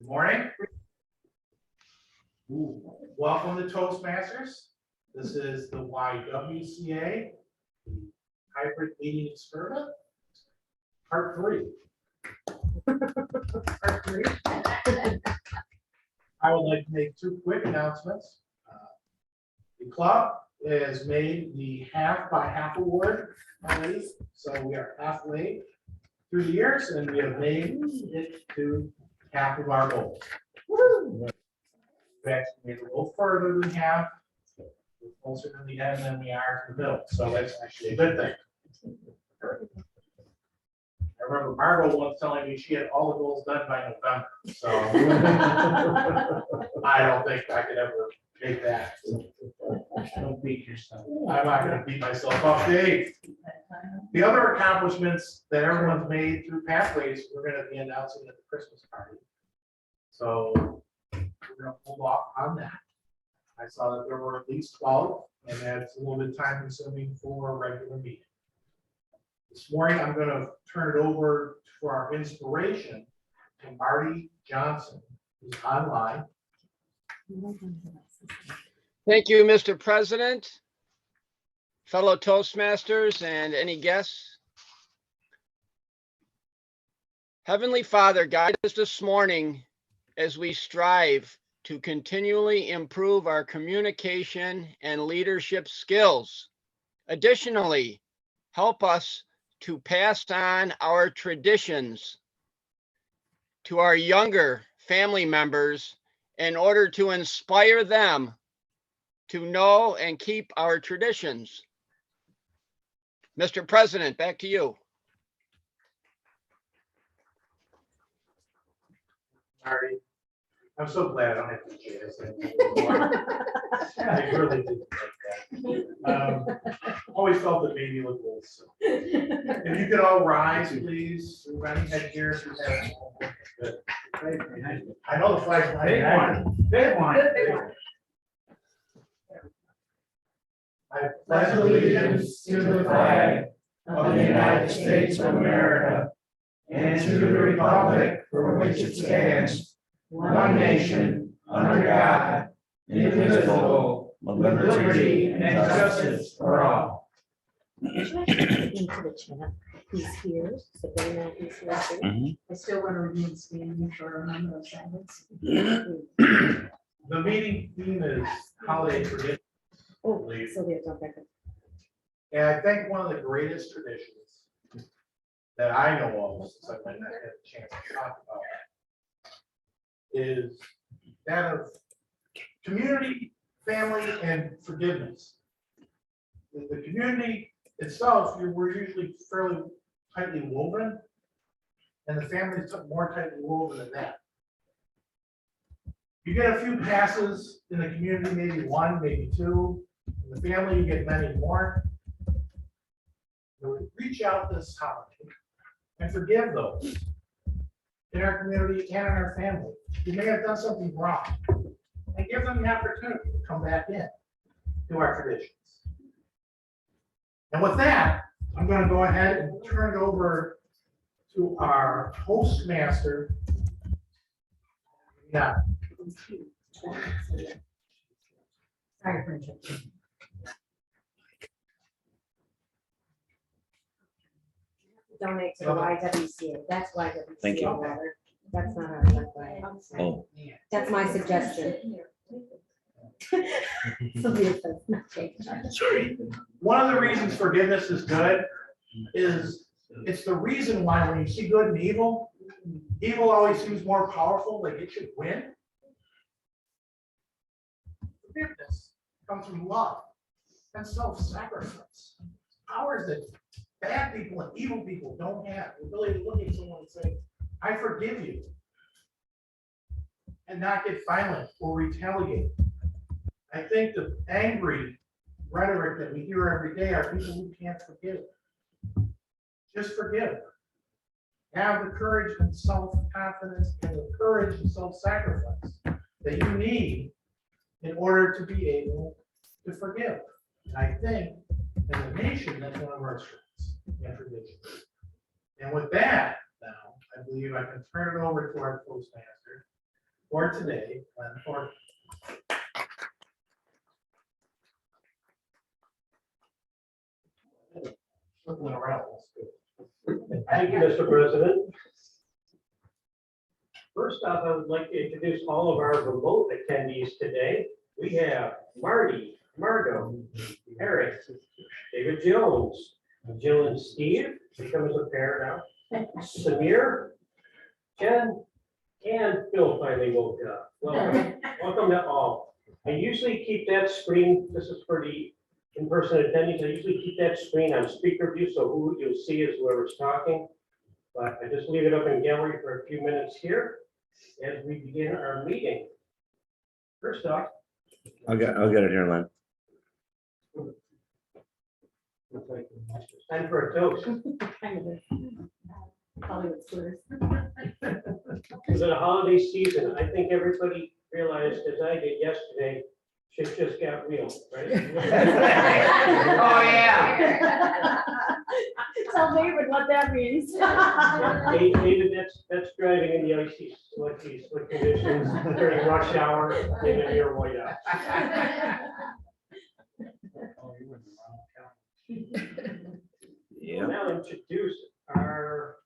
Good morning. Welcome to Toastmasters. This is the YWCA, the Hybrid Meeting Experiment, part 3. Part 3. I would like to make 2 quick announcements. The club has made the half by half award already, so we are halfway through the years, and we have made it to half of our goals. We actually made a little further than half. We're closer to the end than we are to the middle, so that's actually a good thing. I remember Margot once telling me she had all the goals done by November, so I don't think I could ever make that. Don't beat yourself. I'm not going to beat myself up, Dave. The other accomplishments that everyone's made through Pathways, we're going to be announcing at the Christmas party. So we're going to hold off on that. I saw that there were at least 12, and that's a little bit time consuming for a regular meeting. This morning, I'm going to turn it over for our inspiration to Marty Johnson, who's online. Thank you, Mr. President, fellow Toastmasters, and any guests. Heavenly Father, guide us this morning as we strive to continually improve our communication and leadership skills. Additionally, help us to pass on our traditions to our younger family members in order to inspire them to know and keep our traditions. Mr. President, back to you. Marty, I'm so glad I don't have to say this anymore. I really did like that. Always felt that maybe it looked a little silly. If you could all rise, please. Running head here. Good. I know the flag's behind. They won. I pledge allegiance to the flag of the United States of America and to the republic for which it stands, one nation, under God, indivisible, with liberty and justice for all. Into the chat. He's here, so they know he's here too. I still want to remain standing for a moment of silence. The meeting theme is holiday forgiveness. Oh, so we have to go back. And I think one of the greatest traditions that I know of, since I might not have a chance to talk about it, is that of community, family, and forgiveness. The community itself, we're usually fairly tightly woven, and the family is more tightly woven than that. You get a few passes in the community, maybe 1, maybe 2. In the family, you get many more. So reach out this holiday and forgive those in our community and in our family who may have done something wrong, and give them the opportunity to come back in to our traditions. And with that, I'm going to go ahead and turn it over to our Toastmaster. Yeah. Sorry for interrupting. Donate to the YWCA. That's YWCA. Thank you. Water. That's not our life. Oh. That's my suggestion. Sylvia says, "Not take charge." Sorry. One of the reasons forgiveness is good is it's the reason why when you see good and evil, evil always seems more powerful, like it should win. Forgiveness comes from love and self-sacrifice. Powers that bad people and evil people don't have. The ability to look at someone and say, I forgive you, and not get violent or retaliate. I think the angry rhetoric that we hear every day are people who can't forgive. Just forgive. Have the courage and self-confidence and the courage and self-sacrifice that you need in order to be able to forgive. And I think as a nation, that's one of our strengths and traditions. And with that, now, I believe I can turn it over to our Toastmaster for today and for. Circling around. Thank you, Mr. President. First off, I would like to introduce all of our remote attendees today. We have Marty, Margot, Eric, David Jones, Jill and Steve, becomes a pair now, Samir, Jen, and Bill finally woke up. Welcome, welcome to all. I usually keep that screen, this is for the in-person attendees, I usually keep that screen on speaker view, so who you'll see is whoever's talking. But I just leave it up in gallery for a few minutes here as we begin our meeting. First off. I'll get it here, Len. Time for a toast. Kind of is. Hollywood slurs. Is it a holiday season? I think everybody realized, as I did yesterday, shit just got real, right? Oh, yeah. Tell David what that means. David, that's driving in the icy, slick conditions during rush hour in a near whiteout. Yeah. We'll now introduce our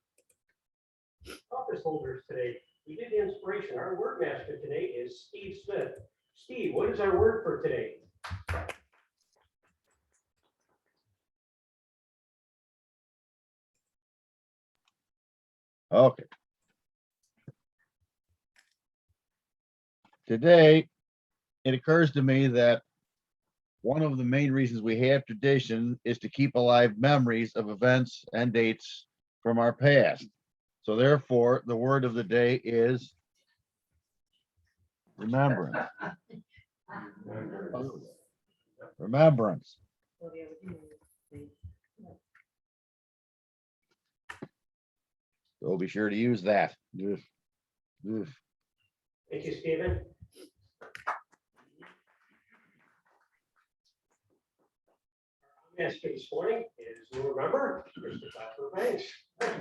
office holders today. We did the inspiration. Our word master today is Steve Smith. Steve, what is our word for today? Okay. Today, it occurs to me that one of the main reasons we have tradition is to keep alive memories of events and dates from our past. So therefore, the word of the day is remembrance. Remembrance. So be sure to use that. Oof. Oof. Thank you, Stephen. Our master this morning is, you'll remember, Mr. Banks. Let's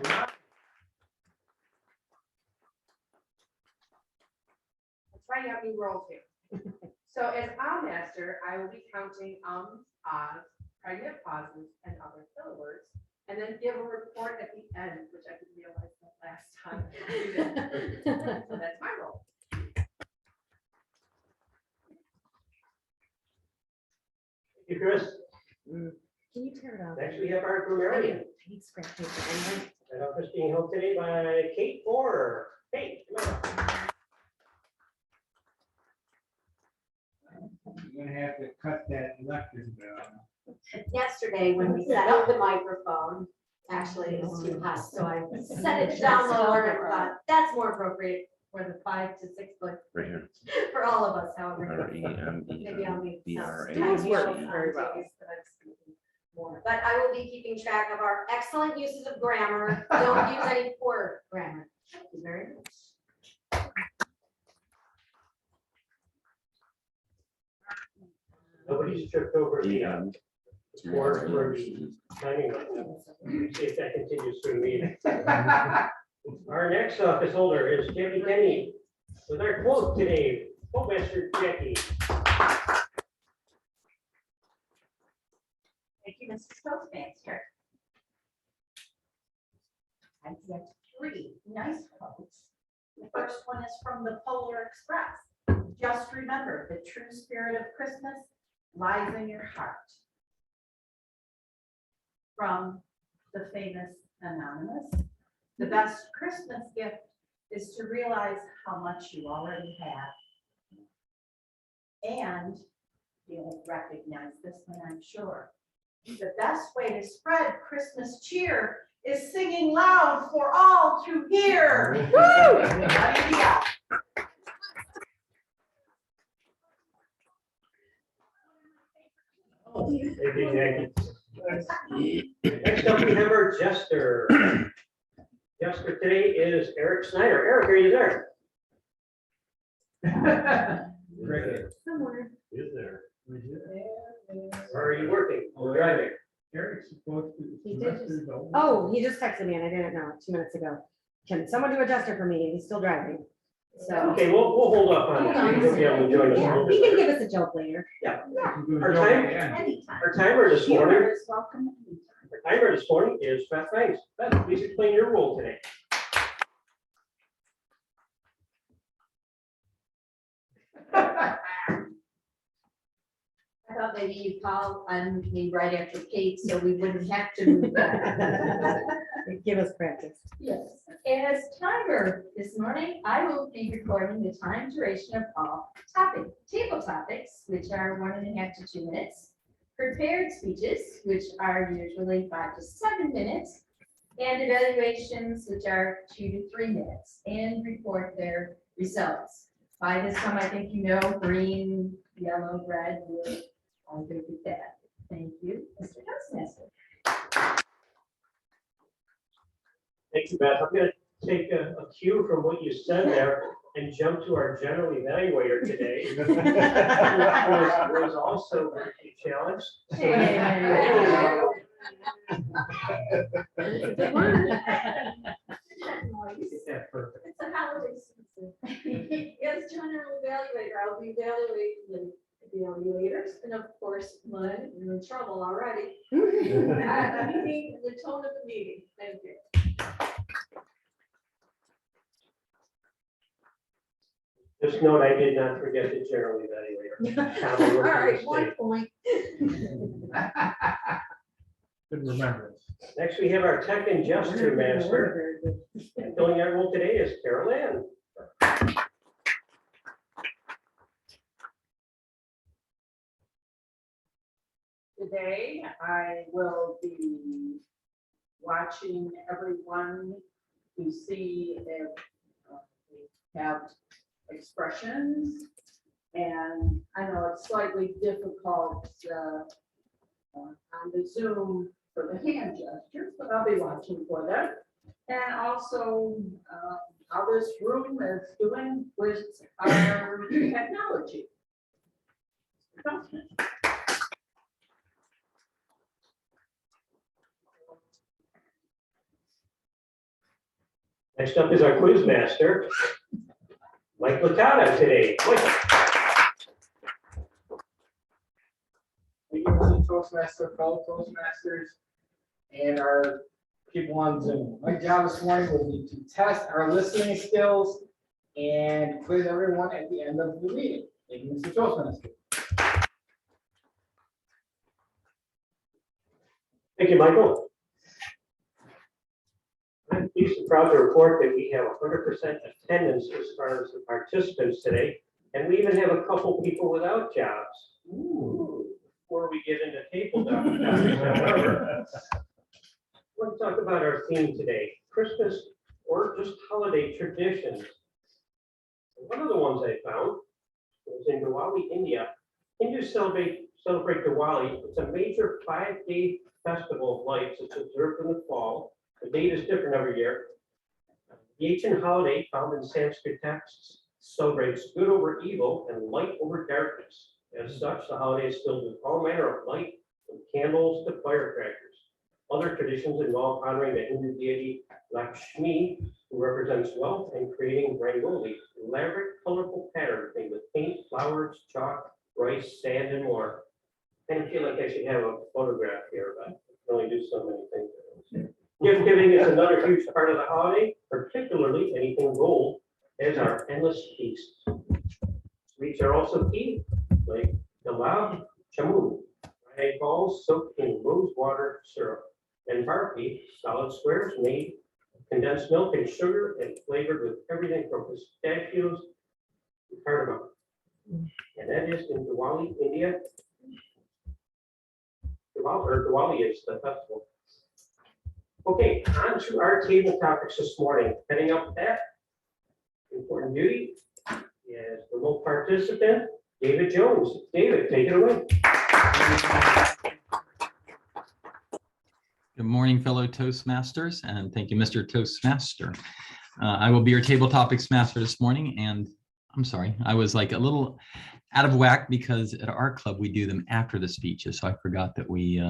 try to have me roll too. So as our master, I will be counting ums, ahs, pregnant pauses, and other filler words, and then give a report at the end, which I didn't realize that last time. So that's my role. Thank you, Chris. Can you tear it off? Next, we have our grammarian. I need scrap paper. Anyway. And our office being held today by Kate Orr. Kate, come on. You're gonna have to cut that lectern down. Yesterday, when we set up the microphone, actually it was too hot, so I set it down lower and thought that's more appropriate for the 5 to 6 foot Right here. for all of us, however. REMERBRACE. Maybe I'll be. Those work very well. But I will be keeping track of our excellent uses of grammar. Don't use any poor grammar. Thank you very much. Nobody's tripped over the EM. word for the timing. See if that continues through the meeting. Our next office holder is Jackie Kenny with our quote today, Quote-master Jackie. Thank you, Mrs. Toastmaster. I get 3 nice quotes. The first one is from the Polar Express. Just remember, the true spirit of Christmas lies in your heart. From the famous Anonymous, the best Christmas gift is to realize how much you already have. And you'll recognize this one, I'm sure. The best way to spread Christmas cheer is singing loud for all to hear. Woo! Hallelujah. Thank you, Jackie. Next up, we have our jester. Jester today is Eric Snyder. Eric, are you there? Somewhere. Is there? Or are you working or driving? Eric's supposed to. He did just- Oh, he just texted me and I didn't know 2 minutes ago. Can someone do a jester for me? He's still driving. So, Okay, we'll hold up on Hold that. on. Maybe he'll be able to join us a yeah, little he bit can later. give us a joke later. Our time, Anytime. our timer this morning, Humor is welcome anytime. our timer this morning is Beth Banks. Beth, please explain your role today. I thought maybe you'd call on me right after Kate, so we wouldn't have to move that. Give us practice. Yes, as timer this morning, I will be recording the time duration of all table topics, which are 1.5 to 2 minutes. Prepared speeches, which are usually 5 to 7 minutes. And evaluations, which are 2 to 3 minutes, and report their results. By this time, I think you know, green, yellow, red, blue, all good with that. Thank you, Mr. Toastmaster. Thank you, Beth. I'm gonna take a cue from what you said there and jump to our general evaluator today. Who was also very challenged. Good one. Get that perfect. It's a holiday season. As general evaluator, I'll be evaluating the evaluators, and of course, mine, you're in trouble already. Meeting, the tone of the meeting, thank you. Just note, I did not forget the general evaluator. All right, 1 point. Good remembrance. Next, we have our tech and gesture master. And filling that role today is Carol Ann. Today, I will be watching everyone to see if they have expressions. And I know it's slightly difficult on the Zoom for the hand gestures, but I'll be watching for that. And also how this room is doing with our technology. Next up is our quiz master, Mike Licata today. Mike. We give us a Toastmaster, fellow Toastmasters, and our people on Zoom. My job this morning will be to test our listening skills and quiz everyone at the end of the meeting. Thank you, Mr. Toastmaster. Thank you, Michael. I'm pleased and proud to report that we have 100% attendance as far as the participants today, and we even have a couple people without jobs. Ooh, before we get into table topics, however, I want to talk about our theme today, Christmas or just holiday traditions. One of the ones I found was in Diwali, India. Hindus celebrate Diwali. It's a major 5-day festival of lights. It's observed in the fall. The date is different every year. The ancient holiday found in Sanskrit texts celebrates good over evil and light over darkness. As such, the holiday is filled with all manner of light, from candles to firecrackers. Other traditions involve honoring the Hindu deity Lakshmi, who represents wealth, and creating rangoli, elaborate, colorful patterns made with paint, flowers, chalk, rice, sand, and more. I kind of feel like I should have a photograph here, but I can only do so many things. Gift giving is another huge part of the holiday, particularly anything gold, as our endless feasts. Sweets are also key, like gulab jamun, fried balls soaked in rose water syrup, and barfi, solid squares made of condensed milk and sugar and flavored with everything from pistachios to cardamom. And that is in Diwali, India. Diwali is the festival. Okay, on to our table topics this morning. Heading up that important duty is remote participant, David Jones. David, take it away. Good morning, fellow Toastmasters, and thank you, Mr. Toastmaster. I will be your table topics master this morning, and I'm sorry, I was like a little out of whack because at our club we do them after the speeches, so I forgot that we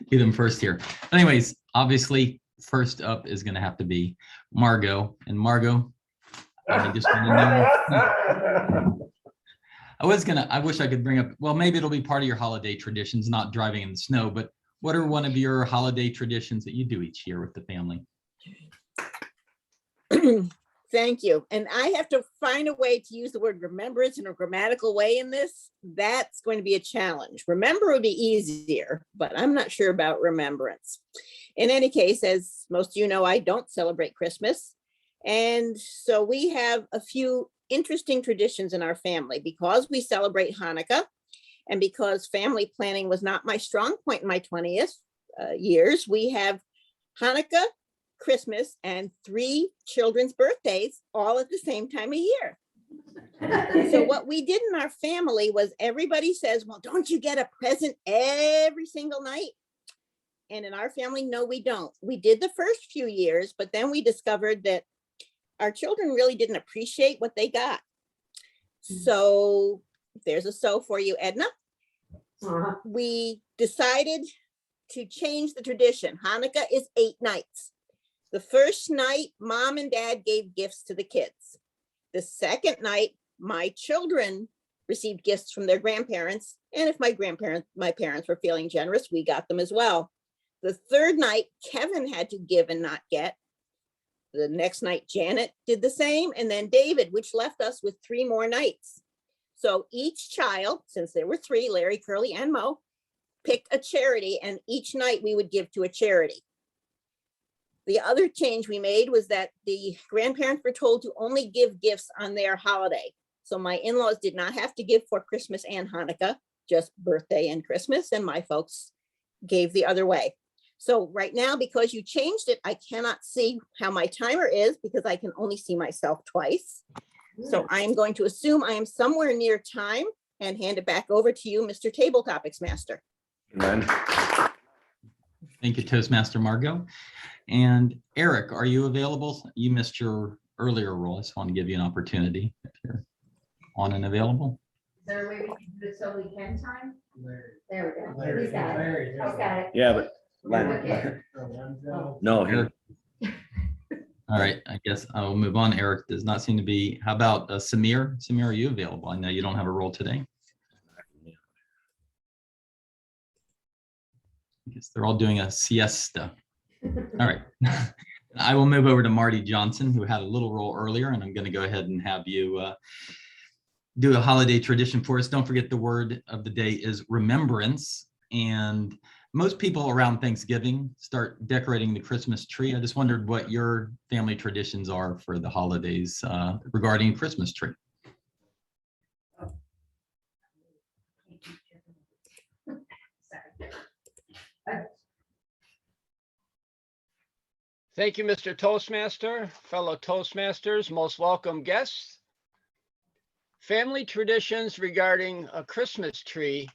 do them first here. Anyways, obviously, first up is going to have to be Margot, and Margot, I just want to know. I wish I could bring up, well, maybe it'll be part of your holiday traditions, not driving in the snow, but what are one of your holiday traditions that you do each year with the family? Thank you. And I have to find a way to use the word remembrance in a grammatical way in this. That's going to be a challenge. Remember would be easier, but I'm not sure about remembrance. In any case, as most of you know, I don't celebrate Christmas. And so we have a few interesting traditions in our family because we celebrate Hanukkah and because family planning was not my strong point in my 20th years. We have Hanukkah, Christmas, and 3 children's birthdays all at the same time of year. So what we did in our family was everybody says, well, don't you get a present every single night? And in our family, no, we don't. We did the first few years, but then we discovered that our children really didn't appreciate what they got. So there's a so for you, Edna. We decided to change the tradition. Hanukkah is 8 nights. The first night, mom and dad gave gifts to the kids. The second night, my children received gifts from their grandparents. And if my parents were feeling generous, we got them as well. The third night, Kevin had to give and not get. The next night, Janet did the same. And then David, which left us with 3 more nights. So each child, since there were 3, Larry, Curly, and Mo, picked a charity, and each night we would give to a charity. The other change we made was that the grandparents were told to only give gifts on their holiday. So my in-laws did not have to give for Christmas and Hanukkah, just birthday and Christmas, and my folks gave the other way. So right now, because you changed it, I cannot see how my timer is because I can only see myself twice. So I am going to assume I am somewhere near time and hand it back over to you, Mr. Table Topics Master. Thank you, Toastmaster Margot. And Eric, are you available? You missed your earlier role. I just want to give you an opportunity if you're on and available. Is there a way we can do it so we can time? There we go. Larry, He's got it. Larry, He's got it. Yeah, but Okay. no, Eric. All right, I guess I will move on. Eric does not seem to be. How about Samir? Samir, are you available? I know you don't have a role today. I guess they're all doing a siesta. All right. I will move over to Marty Johnson, who had a little role earlier, and I'm going to go ahead and have you do a holiday tradition for us. Don't forget the word of the day is remembrance. And most people around Thanksgiving start decorating the Christmas tree. I just wondered what your family traditions are for the holidays regarding Christmas tree. Thank you, Mr. Toastmaster, fellow Toastmasters, most welcome guests. Family traditions regarding a Christmas tree.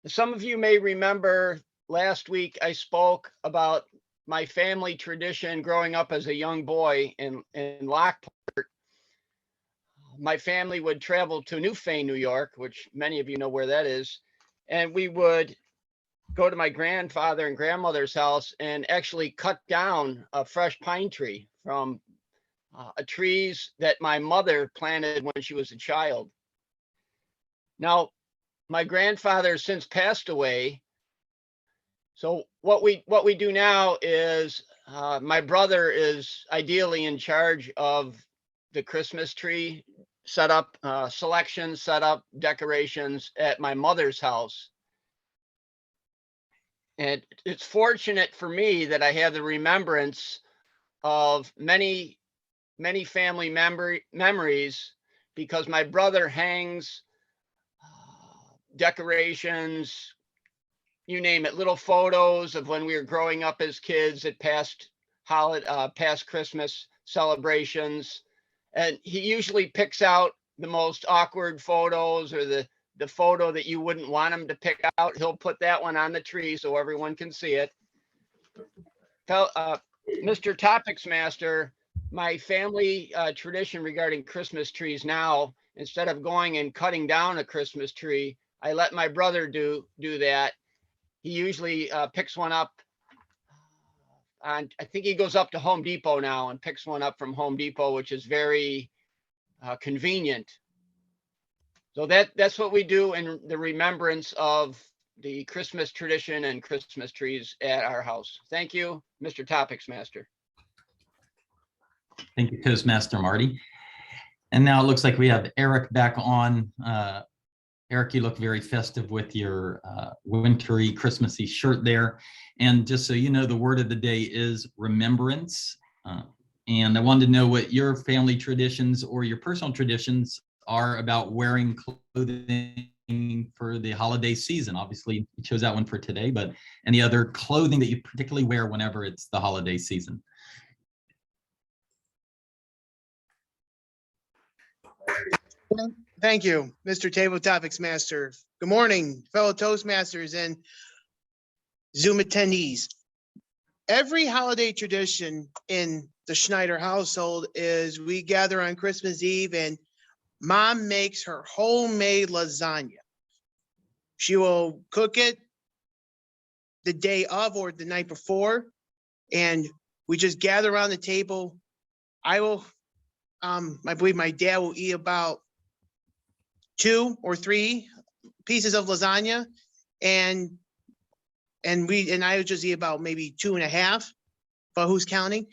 Some of you may remember last week I spoke about my family tradition growing up as a young boy in Lockport. My family would travel to Newfane, New York, which many of you know where that is, and we would go to my grandfather and grandmother's house and actually cut down a fresh pine tree from trees that my mother planted when she was a child. Now, my grandfather has since passed away. So what we do now is my brother is ideally in charge of the Christmas tree setup, selection, setup, decorations at my mother's house. And it's fortunate for me that I have the remembrance of many family memories because my brother hangs decorations, you name it, little photos of when we were growing up as kids at past Christmas celebrations. And he usually picks out the most awkward photos or the photo that you wouldn't want him to pick out. He'll put that one on the tree so everyone can see it. Mr. Topics Master, my family tradition regarding Christmas trees now, instead of going and cutting down a Christmas tree, I let my brother do that. He usually picks one up I think he goes up to Home Depot now and picks one up from Home Depot, which is very convenient. So that's what we do in the remembrance of the Christmas tradition and Christmas trees at our house. Thank you, Mr. Topics Master. Thank you, Toastmaster Marty. And now it looks like we have Eric back on. Eric, you look very festive with your wintry Christmassy shirt there. And just so you know, the word of the day is remembrance. And I wanted to know what your family traditions or your personal traditions are about wearing clothing for the holiday season. Obviously, you chose that one for today, but any other clothing that you particularly wear whenever it's the holiday season? Thank you, Mr. Table Topics Master. Good morning, fellow Toastmasters and Zoom attendees. Every holiday tradition in the Schneider household is we gather on Christmas Eve and Mom makes her homemade lasagna. She will cook it the day of or the night before, and we just gather around the table. I believe my dad will eat about 2 or 3 pieces of lasagna, and I would just eat about maybe 2.5, but who's counting?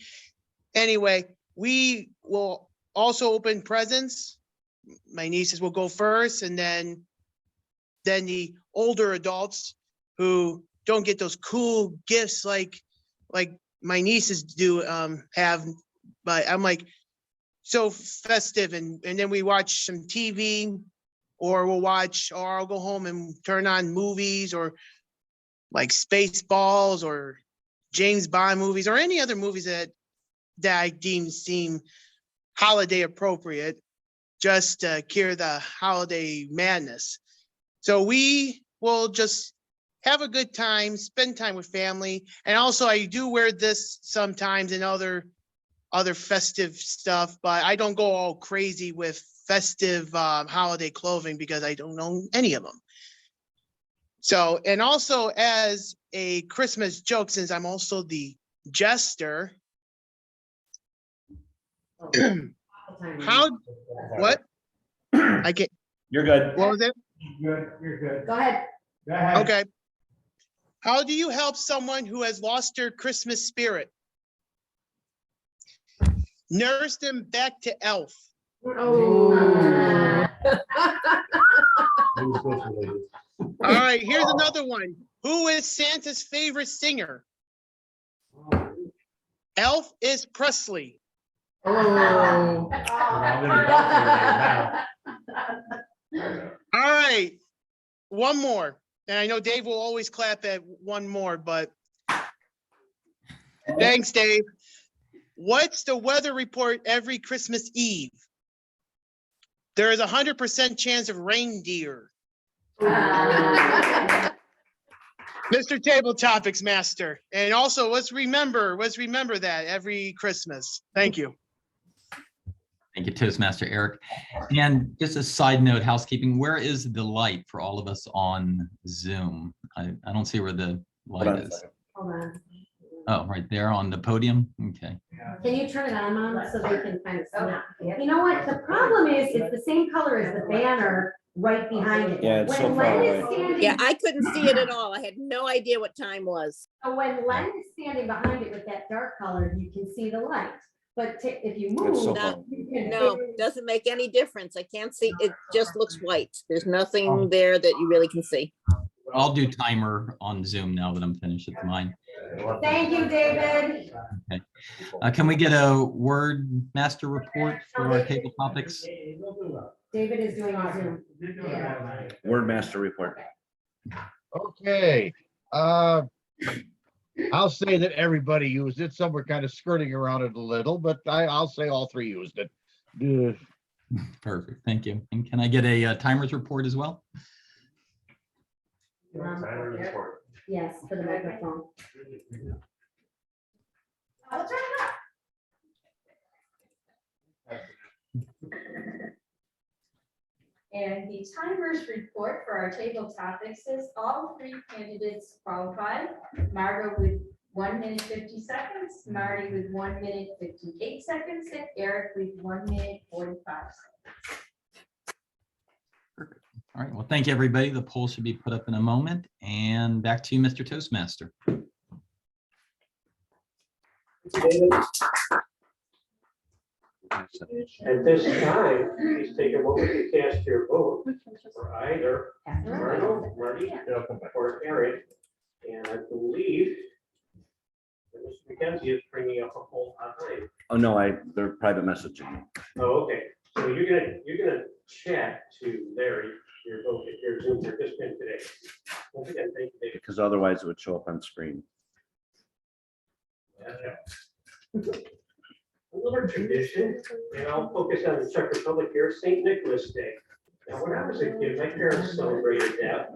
Anyway, we will also open presents. My nieces will go first, and then the older adults who don't get those cool gifts like my nieces do have, but I'm like so festive, and then we watch some TV, or I'll go home and turn on movies or like Spaceballs or James Bond movies or any other movies that I seem holiday appropriate, just to cure the holiday madness. So we will just have a good time, spend time with family. And also I do wear this sometimes in other festive stuff, but I don't go all crazy with festive holiday clothing because I don't know any of them. So, and also as a Christmas joke, since I'm also the jester, what? I can't. You're good. What was it? You're good. Go ahead. Go ahead. Okay. How do you help someone who has lost their Christmas spirit? Nurse them back to Elf. Oh. All right, here's another one. Who is Santa's favorite singer? Elf is Presley. Oh. All right, one more. And I know Dave will always clap at one more, but thanks, Dave. What's the weather report every Christmas Eve? There is 100% chance of reindeer. Mr. Table Topics Master. And also let's remember that every Christmas. Thank you. Thank you, Toastmaster Eric. And just a side note, housekeeping, where is the light for all of us on Zoom? I don't see where the light is. Hold on. Oh, right there on the podium. Okay. Can you turn it on, Mom, so they can kind of see? You know what? The problem is, it's the same color as the banner right behind it. Yeah, it's so When far Len away. is standing, Yeah, I couldn't see it at all. I had no idea what time was. when Len is standing behind it with that dark color, you can see the light. But if you It's so move, far. you can. No, doesn't make any difference. I can't see. It just looks white. There's nothing there that you really can see. I'll do timer on Zoom now that I'm finished with mine. Thank you, David. Okay. Can we get a word master report for our table topics? David is doing a Zoom. Word master report. Okay, I'll say that everybody used it. Some were kind of skirting around it a little, but I'll say all 3 used it. Perfect, thank you. And can I get a timers report as well? Yes, for the microphone. I'll turn it up. And the timers report for our table topics is all 3 candidates qualified. Margot would 1 minute 50 seconds, Marty with 1 minute 58 seconds, and Eric with 1 minute 45 seconds. All right, well, thank you, everybody. The poll should be put up in a moment. And back to you, Mr. Toastmaster. David, at this time, please take a moment to cast your vote for either Marlo, Marty, or Eric. And I believe that Mr. McKenzie is bringing up a poll online. Oh, no, they're private messaging. Oh, okay. So you're gonna chat to Larry your vote if you're Zoom participant today. Once again, thank you, David. Because otherwise it would show up on screen. Another tradition, and I'll focus on the Czech Republic here, St. Nicholas Day. Now, when I was a kid, my parents celebrated that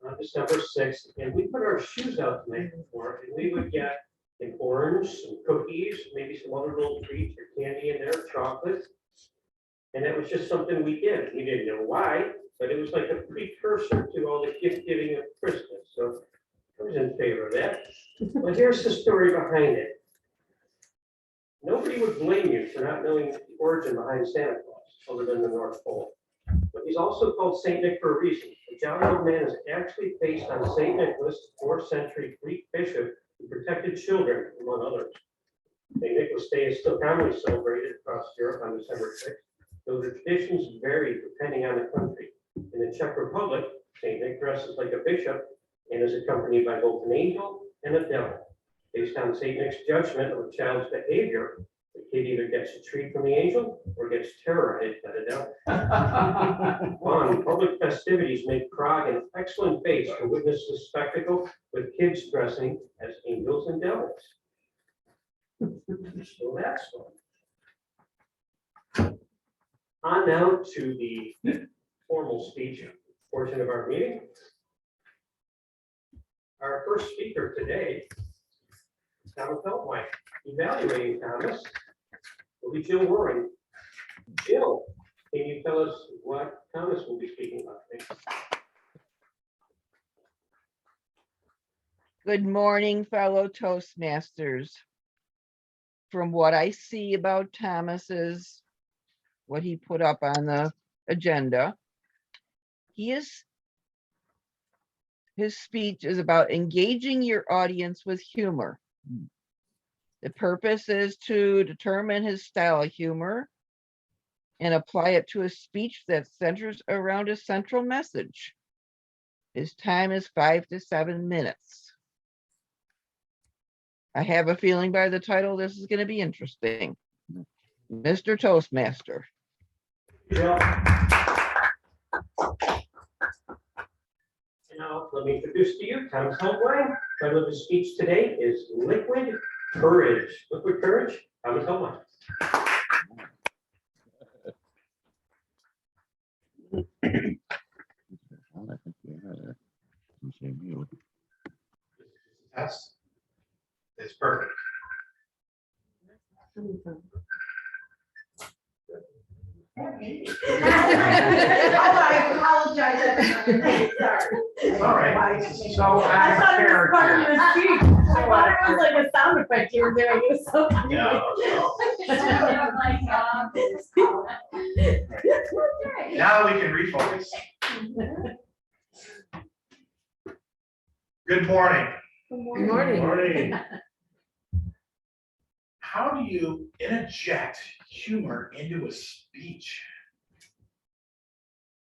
on December 6th, and we put our shoes out the night before, and we would get an orange, some cookies, maybe some other little treats or candy in there, chocolate. And that was just something we did. We didn't know why, but it was like a precursor to all the gift giving of Christmas. So I was in favor of that. But here's the story behind it. Nobody would blame you for not knowing the origin behind Santa Claus, other than the North Pole. But he's also called Saint Nick for a reason. The jolly old man is actually based on Saint Nicholas, 4th century Greek bishop who protected children, among others. Saint Nicholas Day is still commonly celebrated across Europe on December 6th, though the traditions vary depending on the country. In the Czech Republic, Saint Nick dresses like a bishop and is accompanied by both an angel and a devil. Based on Saint Nick's judgment of a child's behavior, the kid either gets a treat from the angel or gets terrorized by the devil. Fun public festivities make Prague an excellent base to witness the spectacle with kids dressing as angels and devils. So that's fun. On now to the formal speech portion of our meeting. Our first speaker today, Thomas Beltwine. Evaluating Thomas will be Jill Roaring. Jill, can you tell us what Thomas will be speaking about today? Good morning, fellow Toastmasters. From what I see about Thomas's, what he put up on the agenda, his speech is about engaging your audience with humor. The purpose is to determine his style of humor and apply it to a speech that centers around a central message. His time is 5 to 7 minutes. I have a feeling by the title, this is going to be interesting. Mr. Toastmaster. Jill. Now, let me introduce to you Thomas Beltwine. The title of his speech today is Liquid Courage. Liquid Courage, Thomas Beltwine. That's, it's perfect. I apologize. Sorry. All right, so I I'm thought it was part of character. your speech. I thought it was like a sound effect you were doing. It was so funny. No, Okay. now we can refocus. Good morning. Good morning. Morning. How do you interject humor into a speech?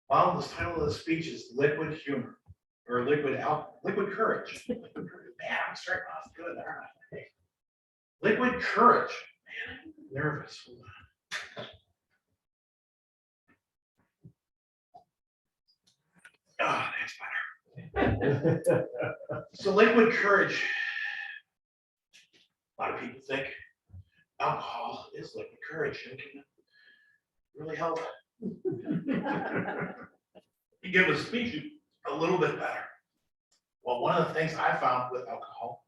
Well, the title of the speech is Liquid Humor, or Liquid Courage. Liquid Courage. Man, I'm starting off good, aren't I? Liquid Courage. Man, I'm nervous. Hold on. Ah, that's better. So liquid courage. A lot of people think alcohol is liquid courage and can really help you give a speech a little bit better. Well, one of the things I found with alcohol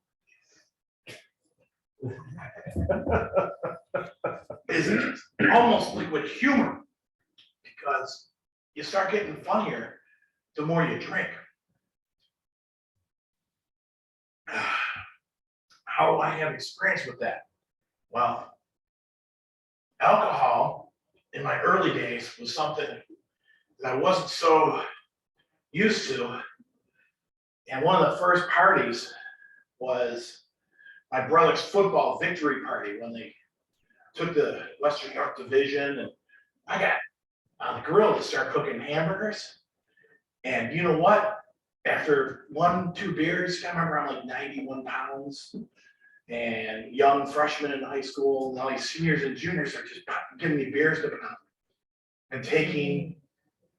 is it's almost liquid humor, because you start getting funnier the more you drink. how do I have experience with that? Well, alcohol in my early days was something that I wasn't so used to. And one of the first parties was my brother's football victory party when they took the Western York Division, and I got on the grill to start cooking hamburgers. And you know what? After 1-2 beers, I remember I'm like 91 pounds and young freshman in high school, and all these seniors and juniors are just giving me beers to pound and taking,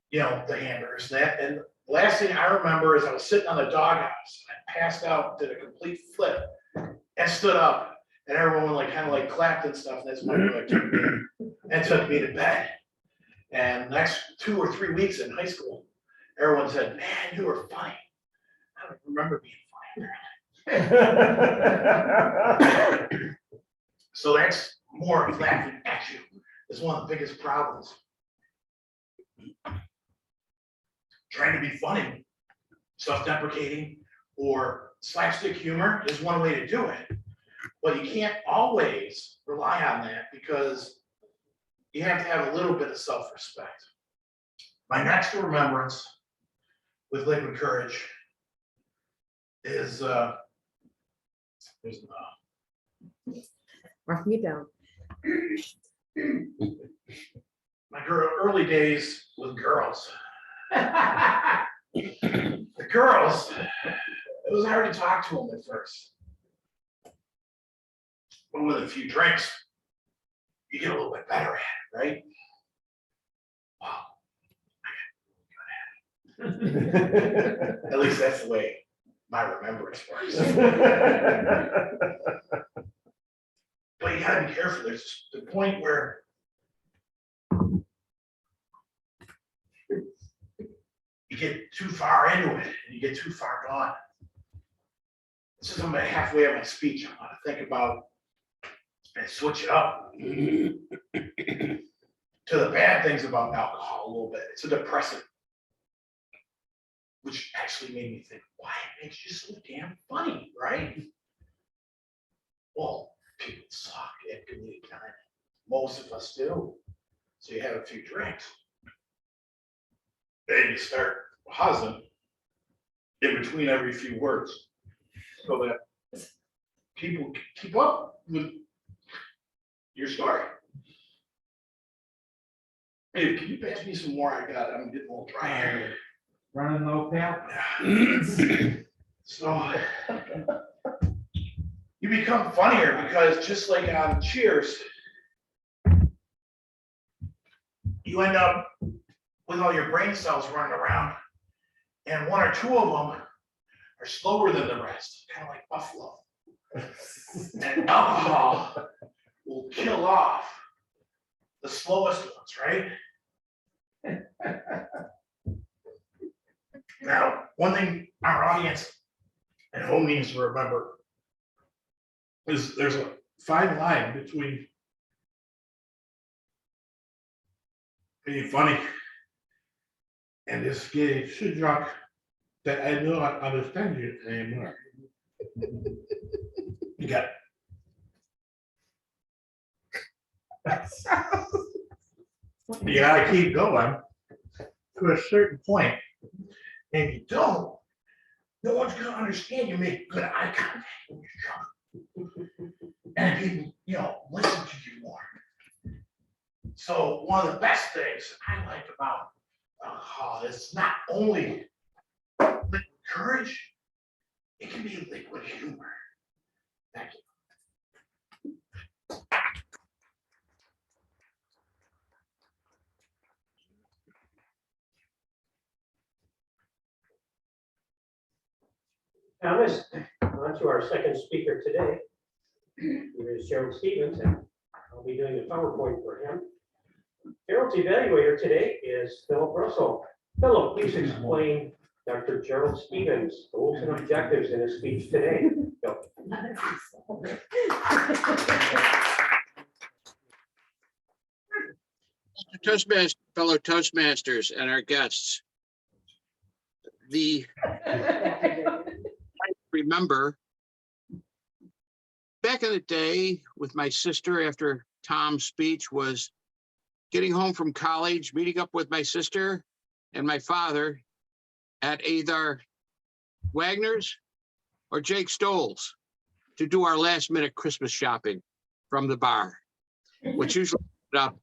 you know, the hamburgers. And the last thing I remember is I was sitting on the doghouse. I passed out, did a complete flip, and stood up. And everyone like kind of like clapped and stuff. And that's my brother took me and took me to bed. And next 2 or 3 weeks in high school, everyone said, "Man, you were funny." I don't remember being funny. So that's more of laughing at you is one of the biggest problems. Trying to be funny, self-deprecating, or slapstick humor is one way to do it. But you can't always rely on that because you have to have a little bit of self-respect. My next remembrance with Liquid Courage is Marking it down. my early days with girls. The girls, it was hard to talk to them at first. But with a few drinks, you get a little bit better at it, right? Wow. At least that's the way my remembrance works. But you gotta be careful. There's the point where you get too far into it and you get too far gone. This is about halfway of my speech. I want to think about and switch it up to the bad things about alcohol a little bit. It's a depressant, which actually made me think, why it makes you so damn funny, right? Well, people suck at comedic timing. Most of us do. So you have a few drinks. Then you start pausing in between every few words so that people keep up with your story. Hey, can you pass me some more? I'm getting a little dry here. Running low, pal? So you become funnier because just like on Cheers, you end up with all your brain cells running around, and 1 or 2 of them are slower than the rest, kind of like buffalo. And alcohol will kill off the slowest ones, right? Now, one thing our audience at home needs to remember is there's a fine line between being funny and just getting too drunk that I don't understand you anymore. You got it. You gotta keep going to a certain point. And if you don't, no one's gonna understand you make good eye contact when you're drunk. And people, listen to you more. So one of the best things I like about alcohol is not only liquid courage, it can be liquid humor. Thank you. Thomas, on to our second speaker today. Here is Gerald Stevens, and I'll be doing the PowerPoint for him. Gerald's evaluator today is Philip Russell. Philip, please explain Dr. Gerald Stevens' goals and objectives in his speech today. Go. Toastmasters, fellow Toastmasters and our guests. Remember back in the day with my sister after Tom's speech was getting home from college, meeting up with my sister and my father at either Wagner's or Jake Stoll's to do our last minute Christmas shopping from the bar, which usually ended up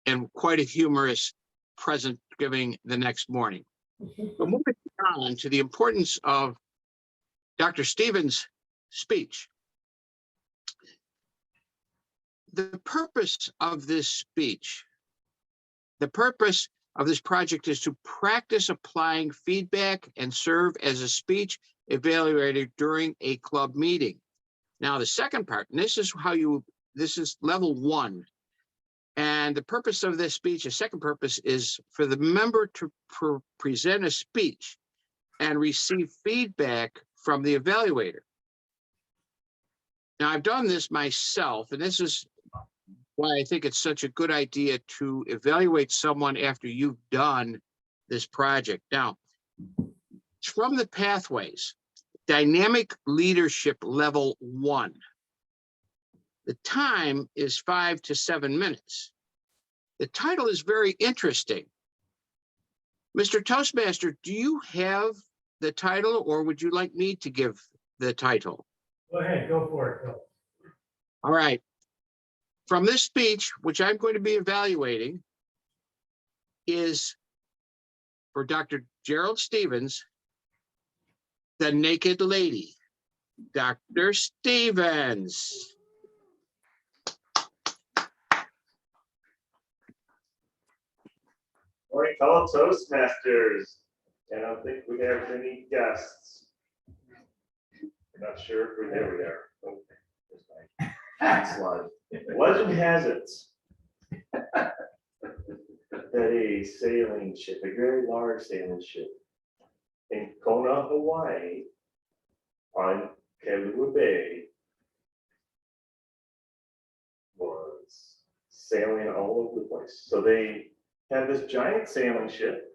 in quite a humorous present giving the next morning. But moving on to the importance of Dr. Stevens' speech. The purpose of this speech, the purpose of this project is to practice applying feedback and serve as a speech evaluator during a club meeting. Now, the second part, and this is level 1. And the purpose of this speech, the second purpose is for the member to present a speech and receive feedback from the evaluator. Now, I've done this myself, and this is why I think it's such a good idea to evaluate someone after you've done this project. Now, it's from the pathways, dynamic leadership level 1. The time is 5 to 7 minutes. The title is very interesting. Mr. Toastmaster, do you have the title, or would you like me to give the title? Go ahead, go for it, Phil. All right. From this speech, which I'm going to be evaluating, is for Dr. Gerald Stevens, The Naked Lady. Dr. Stevens. Morning, fellow Toastmasters. I don't think we have any guests. We're not sure if we're there. We are. Okay, there's my slide. Legend has it that a sailing ship, a very large sailing ship, in Kona, Hawaii, on Kailua Bay, was sailing all over the place. So they had this giant sailing ship.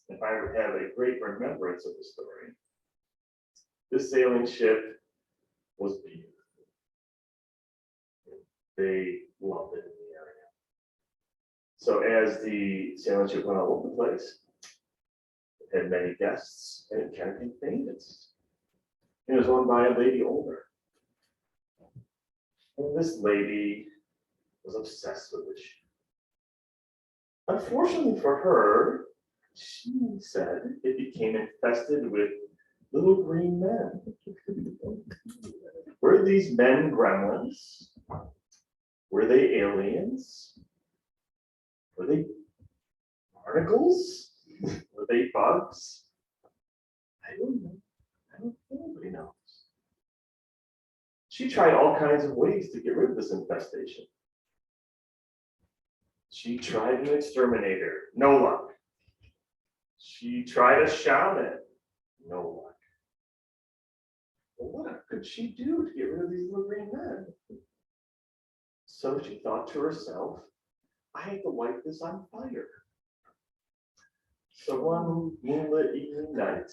If I have a great remembrance of the story, this sailing ship was beautiful. They loved it in the area. So as the sailing ship went all over the place, it had many guests, and it kind of became famous. It was owned by a lady owner. And this lady was obsessed with the ship. Unfortunately for her, she said it became infested with little green men. Were these men gremlins? Were they aliens? Were they barnacles? Were they bugs? I don't know. I don't think anybody knows. She tried all kinds of ways to get rid of this infestation. She tried an exterminator, no luck. She tried a shaman, no luck. Well, what could she do to get rid of these little green men? So she thought to herself, I have to light this on fire. So one moonlit evening night,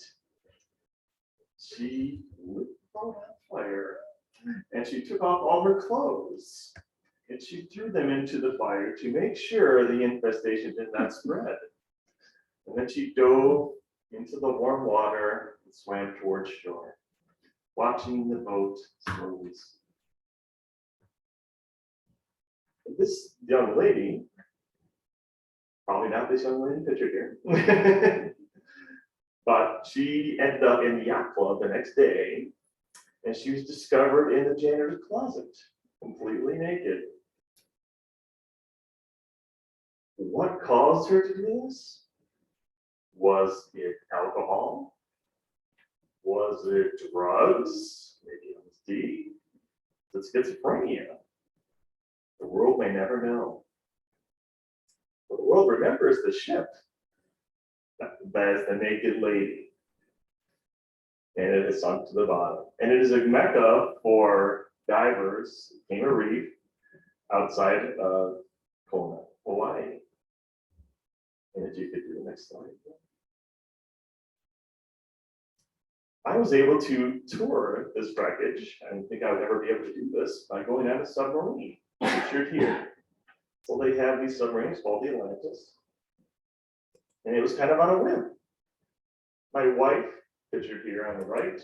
she lit the boat on fire and she took off all her clothes and she threw them into the fire to make sure the infestation did not spread. And then she dove into the warm water and swam towards shore, watching the boat slowly sink. This young lady, probably not this young lady pictured here, but she ended up in the yacht club the next day, and she was discovered in the janitor's closet, completely naked. What caused her to do this? Was it alcohol? Was it drugs? Maybe LSD? Was it schizophrenia? The world may never know. But the world remembers the ship as the Naked Lady. And it has sunk to the bottom. And it is a mecca for divers, Kima Reef, outside of Kona, Hawaii. And if you could do the next slide. I was able to tour this wreckage. I didn't think I would ever be able to do this by going on a submarine, pictured here. So they have these submarines called the Atlantis. And it was kind of on a whim. My wife, pictured here on the right,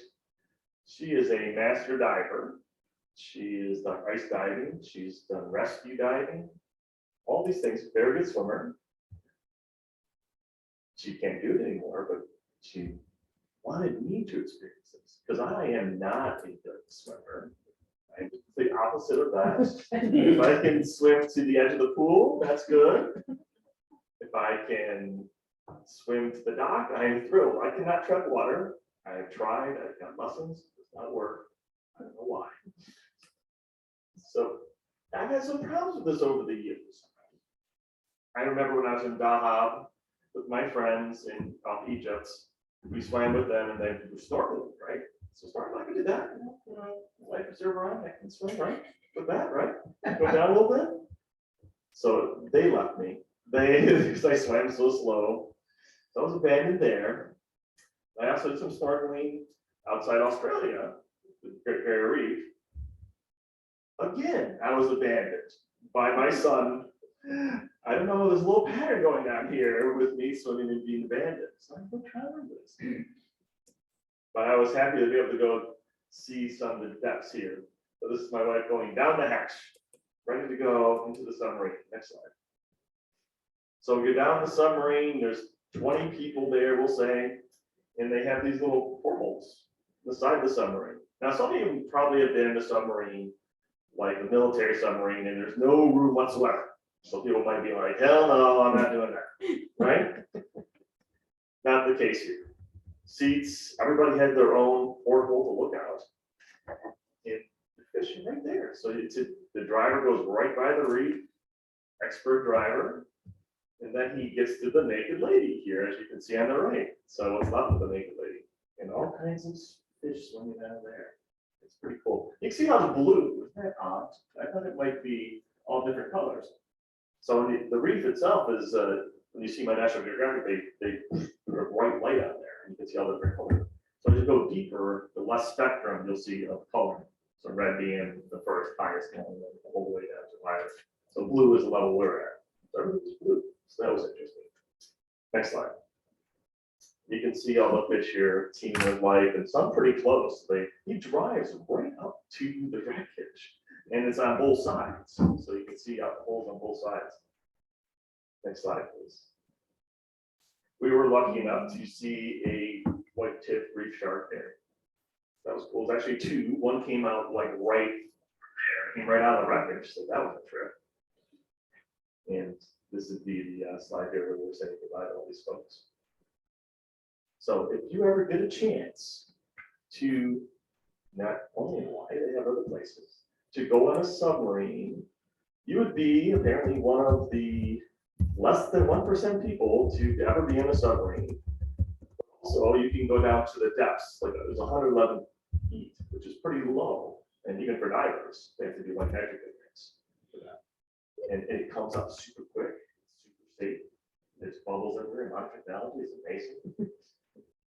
she is a master diver. She has done ice diving. She's done rescue diving. All these things, very good swimmer. She can't do it anymore, but she wanted me to experience this because I am not a good swimmer. I'm the opposite of that. If I can swim to the edge of the pool, that's good. If I can swim to the dock, I am thrilled. I cannot tread water. I have tried, I've got lessons, it does not work. I don't know why. So I've had some problems with this over the years. I remember when I was in Dahab with my friends in off Egypt, we swam with them and then we were snorkeling, right? So snorkeling, I can do that. Life preserver on, I can swim, right? With that, right? Go down a little bit. So they left me. Because I swam so slow. So I was abandoned there. I also did some snorkeling outside Australia, the Great Barrier Reef. Again, I was abandoned by my son. I don't know, there's a little pattern going on here with me swimming and being abandoned. So I'm trying this. But I was happy to be able to go see some of the depths here. So this is my wife going down the hatch, ready to go into the submarine. Next slide. So we go down the submarine, there's 20 people there, we'll say, and they have these little portholes beside the submarine. Now, some of you probably have been in a submarine, like a military submarine, and there's no room whatsoever. So people might be like, hell no, I'm not doing that, right? Not the case here. Seats, everybody had their own porthole to look out. And the fish are right there. So the driver goes right by the reef, expert driver, and then he gets to the naked lady here, as you can see on the right. So what's left of the naked lady? And all kinds of fish swimming down there. It's pretty cool. You can see how it's blue. Isn't that odd? I thought it might be all different colors. So the reef itself is, when you see my National Geographic, they put a bright light on there, and you can see all the different colors. So as you go deeper, the less spectrum you'll see of color. So red being the first highest one, and then all the way down to violet. So blue is the level we're at. So everything's blue. So that was interesting. Next slide. You can see all the fish here, team with life, and some pretty close. He drives right up to the wreckage, and it's on both sides. So you can see out the holes on both sides. Next slide, please. We were lucky enough to see a white-tipped reef shark there. That was cool. It was actually two. One came out like right there, came right out of the wreckage. So that was a trip. And this is the slide here where we're saying goodbye to all these folks. So if you ever get a chance to, not only in Hawaii, they have other places, to go on a submarine, you would be apparently one of the less than 1% people to ever be in a submarine. So you can go down to the depths, like it was 111 feet, which is pretty low. And even for divers, they have to do like nitrogen drinks for that. And it comes up super quick, it's super safe. There's bubbles everywhere, modern technology is amazing.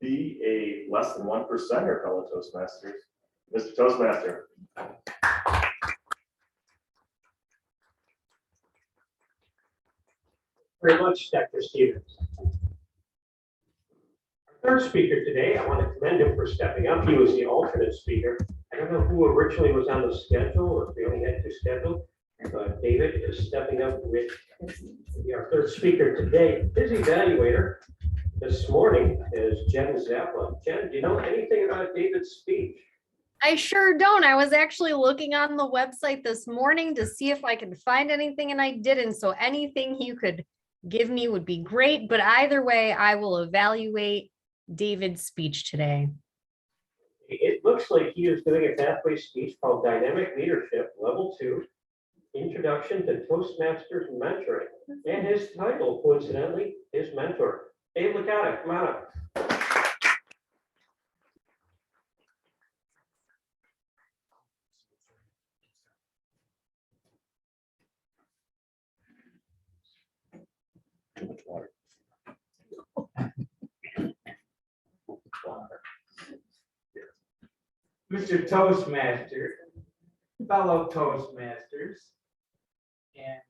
Be a less than 1%er, fellow Toastmasters. Mr. Toastmaster. Very much, Dr. Stevens. Our third speaker today, I want to commend him for stepping up. He was the alternate speaker. I don't know who originally was on the schedule or if we only had two scheduled, but David is stepping up with our third speaker today. His evaluator this morning is Jen Zappa. Jen, do you know anything about David's speech? I sure don't. I was actually looking on the website this morning to see if I could find anything, and I didn't. So anything you could give me would be great. But either way, I will evaluate David's speech today. It looks like he is doing a pathway speech called Dynamic Leadership, Level 2, Introduction to Toastmasters Mentoring. And his title, coincidentally, is Mentor. Dave Licata, come on up. Too much water. Mr. Toastmaster, fellow Toastmasters, and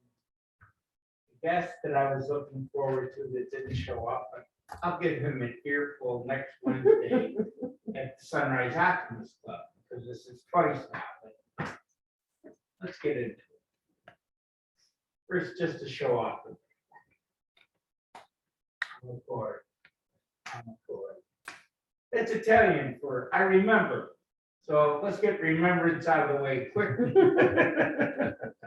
the guest that I was looking forward to that didn't show up, but I'll give him an earful next Wednesday at the Sunrise Optimist Club, because this is twice now. But let's get into it. First, just to show off. I'm a chord. I'm a chord. It's Italian for I remember. So let's get remembrance out of the way quickly.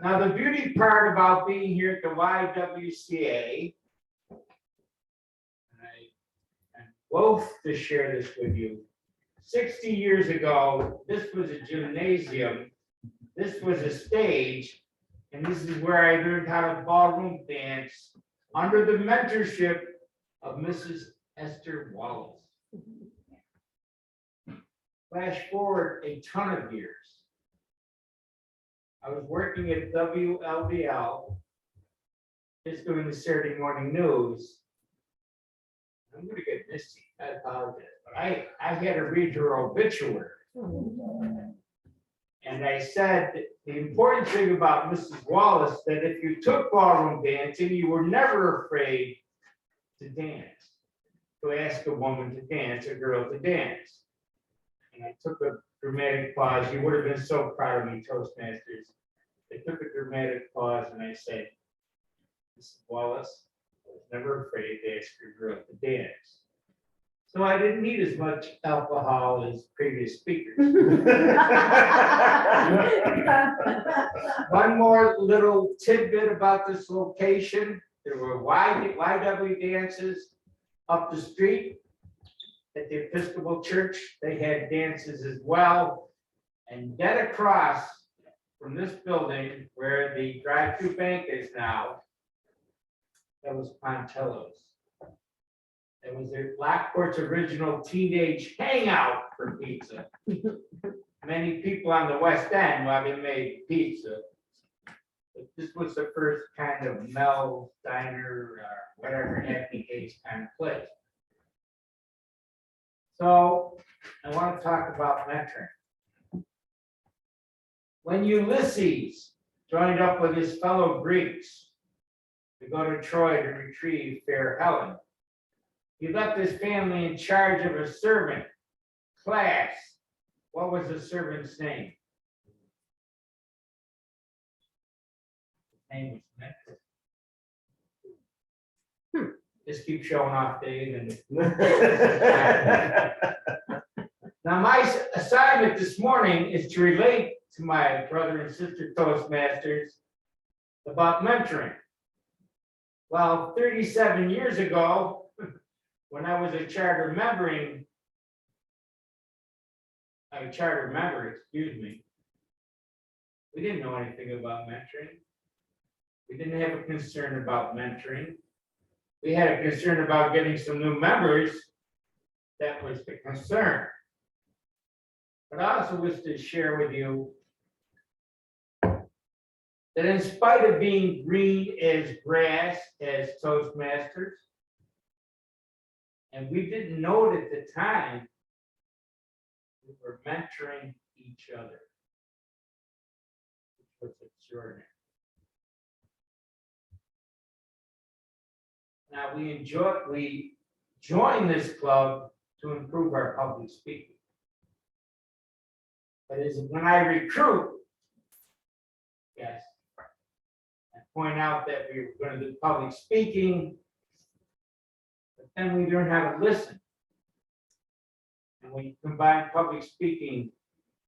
Now, the beauty part about being here at the YWCA, and I'm loath to share this with you. 60 years ago, this was a gymnasium, this was a stage, and this is where I learned how to ballroom dance under the mentorship of Mrs. Esther Wallace. Flash forward a ton of years. I was working at WLBL, just doing the Saturday morning news. I'm gonna get misty, I apologize, but I had to read her obituary. And I said, the important thing about Mrs. Wallace, that if you took ballroom dancing, you were never afraid to dance, to ask a woman to dance, a girl to dance. And I took a dramatic pause. You would have been so proud of me, Toastmasters. I took a dramatic pause and I said, Mrs. Wallace, I was never afraid to ask a girl to dance. So I didn't need as much alcohol as previous speakers. One more little tidbit about this location. There were YW dances up the street at the Episcopal Church. They had dances as well. And dead across from this building where the drive-through bank is now, that was Pontello's. It was Lockport's original teenage hangout for pizza. Many people on the West End, while they made pizza, but this was the first kind of Mel's Diner, whatever happy days kind of place. So I want to talk about mentoring. When Ulysses joined up with his fellow Greeks to go to Troy to retrieve fair Helen, he left his family in charge of a servant. Class, what was the servant's name? His name was Mentor. Just keep showing off, Dave. And now, my assignment this morning is to relate to my brother and sister Toastmasters about mentoring. Well, 37 years ago, when I was a charter member, we didn't know anything about mentoring. We didn't have a concern about mentoring. We had a concern about getting some new members. That was the concern. But I also wish to share with you that in spite of being green as grass as Toastmasters, and we didn't know it at the time, we were mentoring each other, which was extraordinary. Now we joined this club to improve our public speaking. But as when I recruit, yes, I point out that we were going to do public speaking, but then we learn how to listen. And when you combine public speaking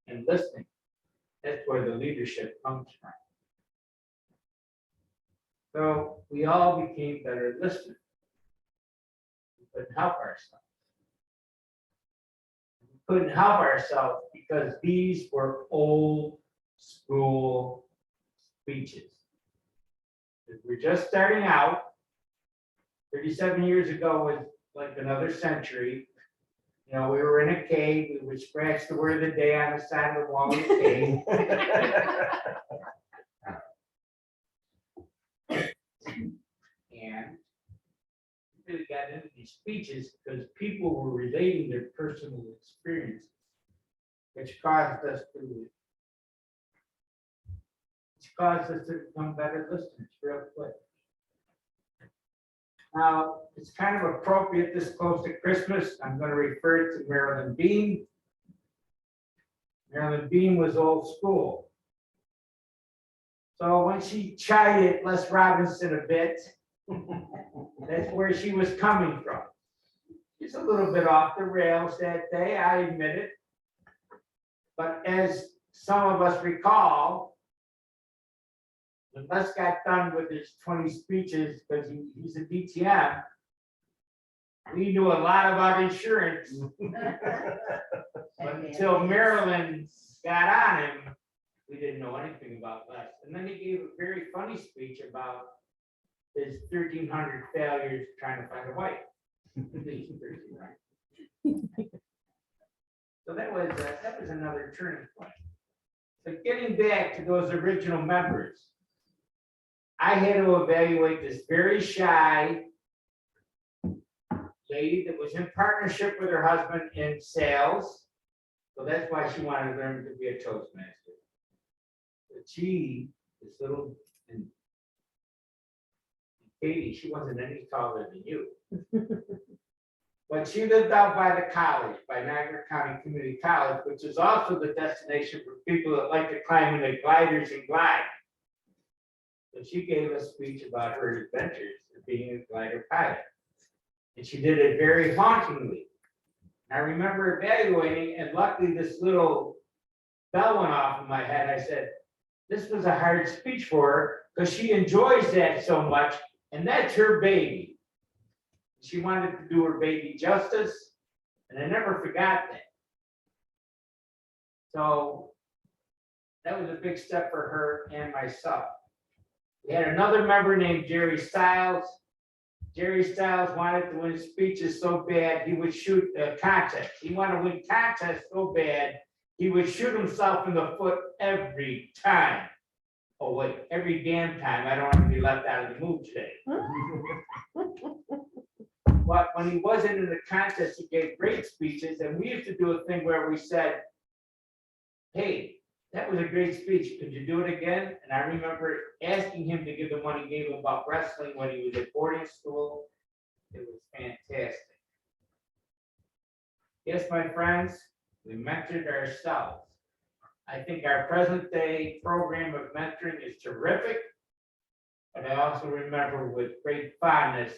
and listening, that's where the leadership comes from. So we all became better listeners. We couldn't help ourselves. We couldn't help ourselves because these were old school speeches. We're just starting out. 37 years ago was like another century. You know, we were in a cave. We would scratch the word of the day on the side of the wall of the cave. And we really got into these speeches because people were relating their personal experiences. which caused us to become better listeners real quick. Now, it's kind of appropriate this close to Christmas. I'm going to refer to Marilyn Bean. Marilyn Bean was old school. So when she chided Les Robinson a bit, that's where she was coming from. She's a little bit off the rails that day, I admit it. But as some of us recall, when Les got done with his 20 speeches, because he's a DTM, we knew a lot about insurance. But until Marilyn got on him, we didn't know anything about Les. And then he gave a very funny speech about his 1,300 failures trying to find a wife. So that was another turning point. But getting back to those original members, I had to evaluate this very shy lady that was in partnership with her husband in sales. So that's why she wanted to learn to be a Toastmaster. But she, this little, and Katie, she wasn't any taller than you. But she lived out by the college, by Niagara County Community College, which is also the destination for people that like to climb in the gliders and glide. So she gave a speech about her adventures of being a glider pilot. And she did it very hauntingly. I remember evaluating, and luckily this little bell went off in my head. I said, this was a hard speech for her because she enjoys that so much, and that's her baby. She wanted to do her baby justice, and I never forgot that. So that was a big step for her and myself. We had another member named Jerry Stiles. Jerry Stiles wanted to win speeches so bad, he would shoot a contest. He wanted to win contests so bad, he would shoot himself in the foot every time. Oh wait, every damn time. I don't want to be left out of the mood today. But when he wasn't in the contest, he gave great speeches, and we used to do a thing where we said, hey, that was a great speech. Could you do it again? And I remember asking him to give the one he gave about wrestling when he was at boarding school. It was fantastic. Yes, my friends, we mentored ourselves. I think our present day program of mentoring is terrific, but I also remember with great fondness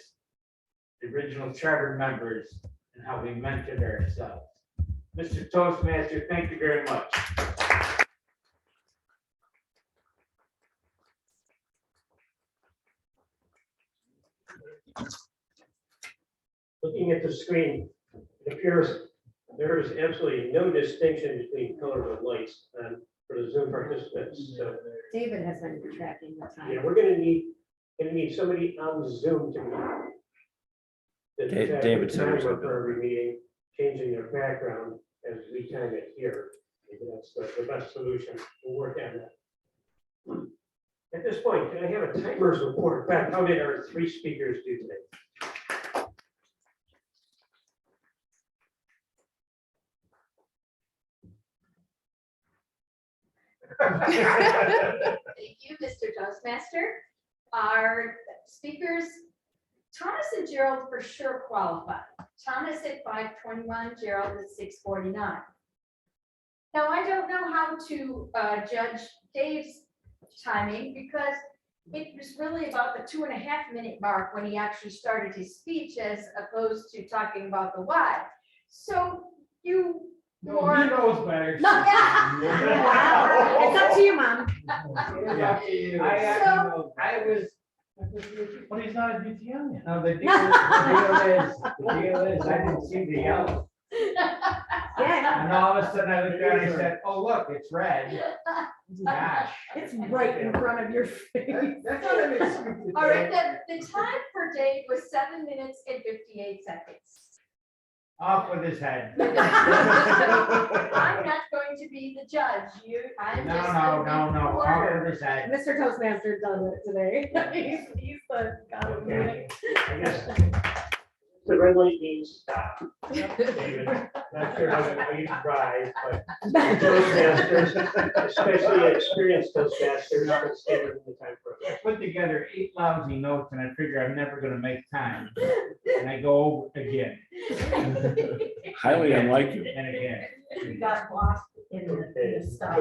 the original charter members and how we mentored ourselves. Mr. Toastmaster, thank you very much. Looking at the screen, it appears there is absolutely no distinction between colors of lights for the Zoom participants. So, David has been tracking the time. yeah, we're gonna need somebody on Zoom to David said he was gonna for every meeting, changing their background as we time it here. Maybe that's the best solution. We'll work on that. At this point, can I have a timers report back? How did our three speakers do today? Thank you, Mr. Toastmaster. Our speakers, Thomas and Gerald for sure qualified. Thomas at 5:21, Gerald at 6:49. Now, I don't know how to judge Dave's timing because it was really about the 2.5-minute mark when he actually started his speech as opposed to talking about the why. So you No, he knows better. No, yeah. It's up to you, Mom. I was. But he's not a DTM yet. No, the deal is, I didn't see the yellow. Yeah. And all of a sudden I looked down and I said, oh, look, it's red. Gosh. It's right in front of your face. That's not an excuse. All right, the time per Dave was 7 minutes and 58 seconds. Off with his head. I'm not going to be the judge. I'm No, just. no, the no, no, off reporter. with his head. Mr. Toastmaster does it today. He's the god of Okay. it. I guess the red light means stop. David, not sure how you drive, but Toastmasters, especially experienced Toastmasters, can stay within the time frame. I put together 8 lousy notes and I figure I'm never gonna make time. And I go over again. Highly unlike you. And again. We got lost in the stuff.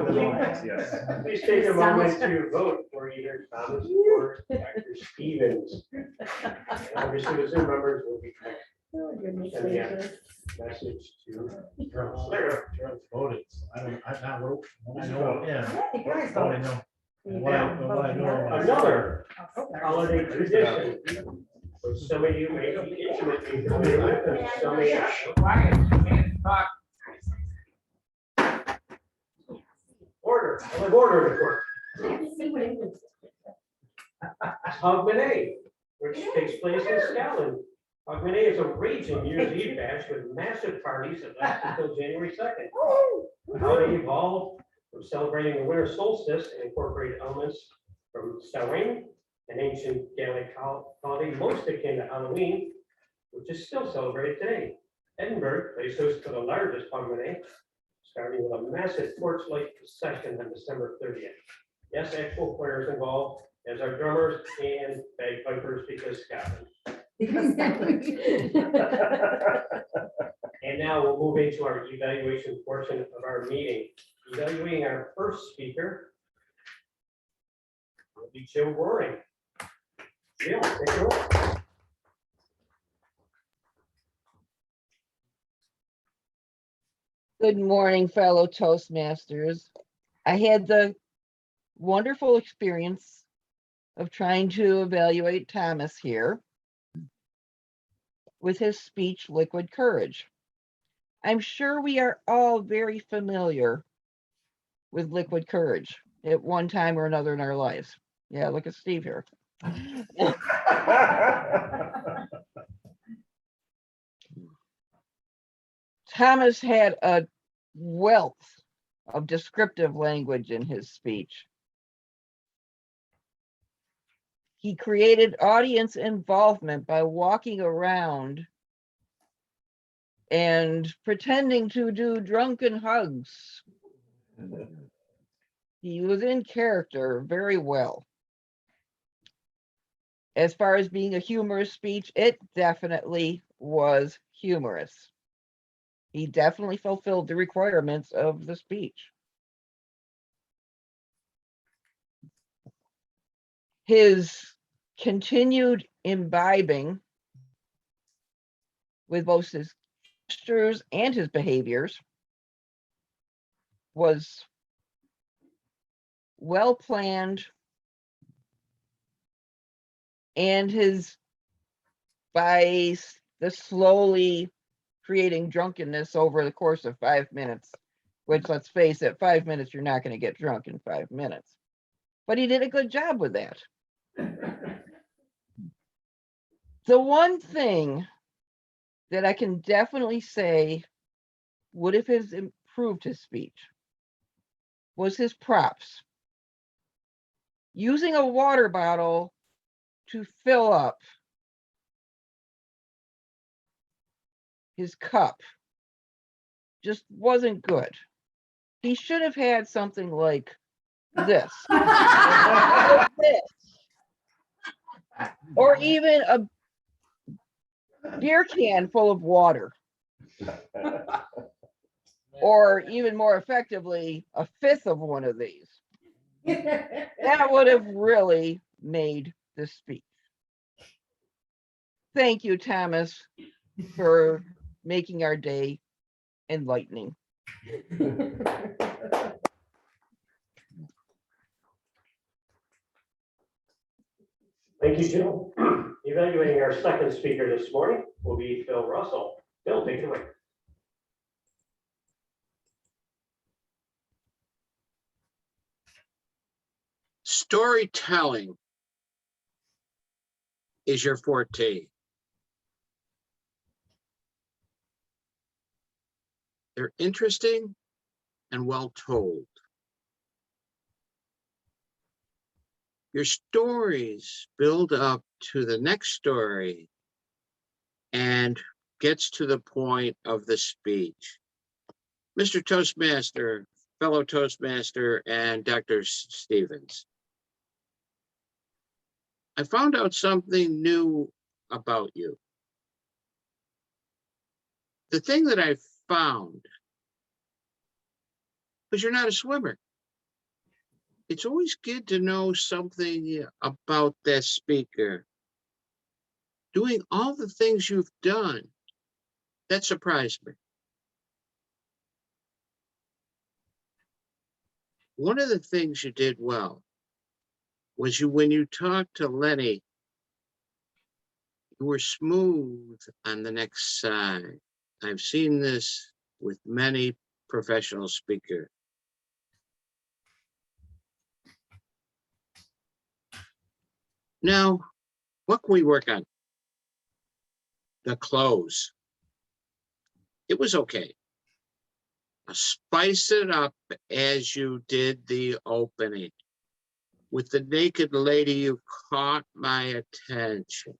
Yes. Please take a moment to vote for either Thomas or Dr. Stevens. And obviously, the Zoom members will be sending a message to. Charles voted, so I'm not, what I know, yeah. Yeah, you guys What I voted. know. What I know. Another holiday tradition, which some of you may be intimately familiar with, and some may not. Quiet, you can't talk. Order, I have order in the court. Hogmanay, which takes place in Scotland. Hogmanay is a raging New Year's Eve bash with massive parties that last until January 2nd. The holiday evolved from celebrating the winter solstice and incorporated elements from Samhain, an ancient Gaelic holiday most akin to Halloween, which is still celebrated today. Edinburgh plays host to the largest Hogmanay, starting with a massive torchlight procession on December 30th. Yes, actual players involved, as are drummers and bagpipers because Scotland. And now we'll move into our evaluation portion of our meeting. Evaluating our first speaker will be Jill Roaring. Jill, take it away. Good morning, fellow Toastmasters. I had the wonderful experience of trying to evaluate Thomas here with his speech, Liquid Courage. I'm sure we are all very familiar with Liquid Courage at one time or another in our lives. Yeah, look at Steve here. Thomas had a wealth of descriptive language in his speech. He created audience involvement by walking around and pretending to do drunken hugs. He was in character very well. As far as being a humorous speech, it definitely was humorous. He definitely fulfilled the requirements of the speech. His continued imbibing with both his gestures and his behaviors was well planned, and by the slowly creating drunkenness over the course of 5 minutes, which, let's face it, 5 minutes, you're not going to get drunk in 5 minutes. But he did a good job with that. The one thing that I can definitely say would have improved his speech was his props. Using a water bottle to fill up his cup just wasn't good. He should have had something like this. Like this. Or even a beer can full of water. Or even more effectively, a fifth of one of these. That would have really made the speech. Thank you, Thomas, for making our day enlightening. Thank you, Jill. Evaluating our second speaker this morning will be Phil Russell. Phil, take it away. Storytelling is your forte. They're interesting and well told. Your stories build up to the next story and gets to the point of the speech. Mr. Toastmaster, fellow Toastmaster, and Dr. Stevens, I found out something new about you. The thing that I found was you're not a swimmer. It's always good to know something about that speaker. Doing all the things you've done, that surprised me. One of the things you did well was when you talked to Lenny, you were smooth on the next side. I've seen this with many professional speakers. Now, what can we work on? The close. It was okay. Spice it up as you did the opening. With the naked lady, you caught my attention.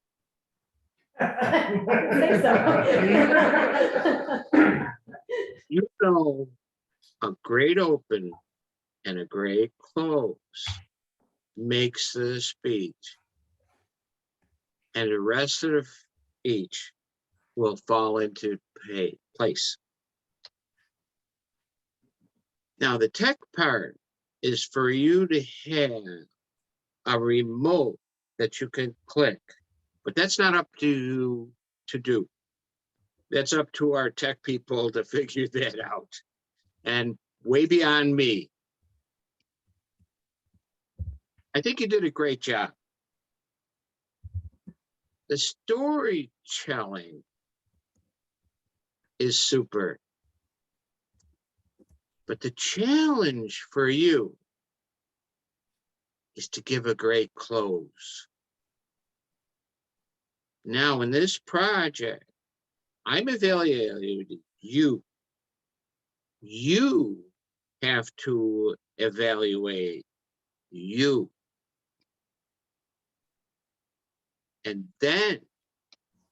You know, a great open and a great close makes the speech, and the rest of the speech will fall into place. Now, the tech part is for you to have a remote that you can click, but that's not up to you to do. That's up to our tech people to figure that out, and way beyond me. I think you did a great job. The storytelling is super. But the challenge for you is to give a great close. Now, in this project, I'm evaluating you. You have to evaluate you. And then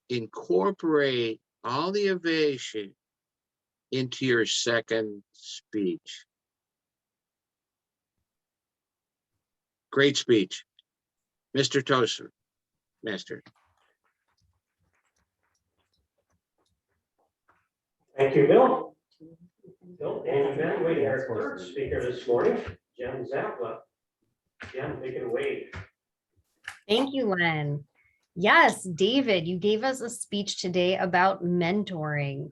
incorporate all the evasion into your second speech. Great speech, Mr. Toastmaster. Thank you, Bill. Bill, and evaluating our third speaker this morning, Jen Zappa. Jen, take it away. Thank you, Len. Yes, David, you gave us a speech today about mentoring.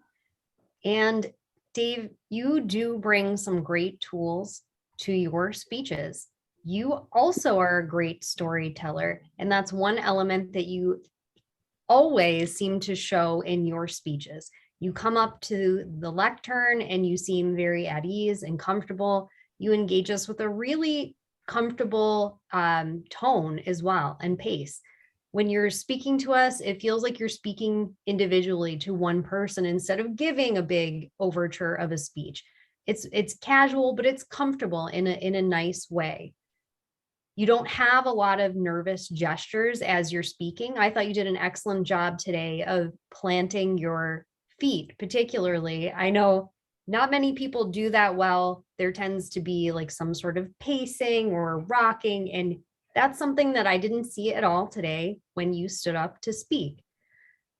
And Dave, you do bring some great tools to your speeches. You also are a great storyteller, and that's one element that you always seem to show in your speeches. You come up to the lectern and you seem very at ease and comfortable. You engage us with a really comfortable tone as well and pace. When you're speaking to us, it feels like you're speaking individually to one person instead of giving a big overture of a speech. It's casual, but it's comfortable in a nice way. You don't have a lot of nervous gestures as you're speaking. I thought you did an excellent job today of planting your feet, particularly. I know not many people do that well. There tends to be like some sort of pacing or rocking, and that's something that I didn't see at all today when you stood up to speak.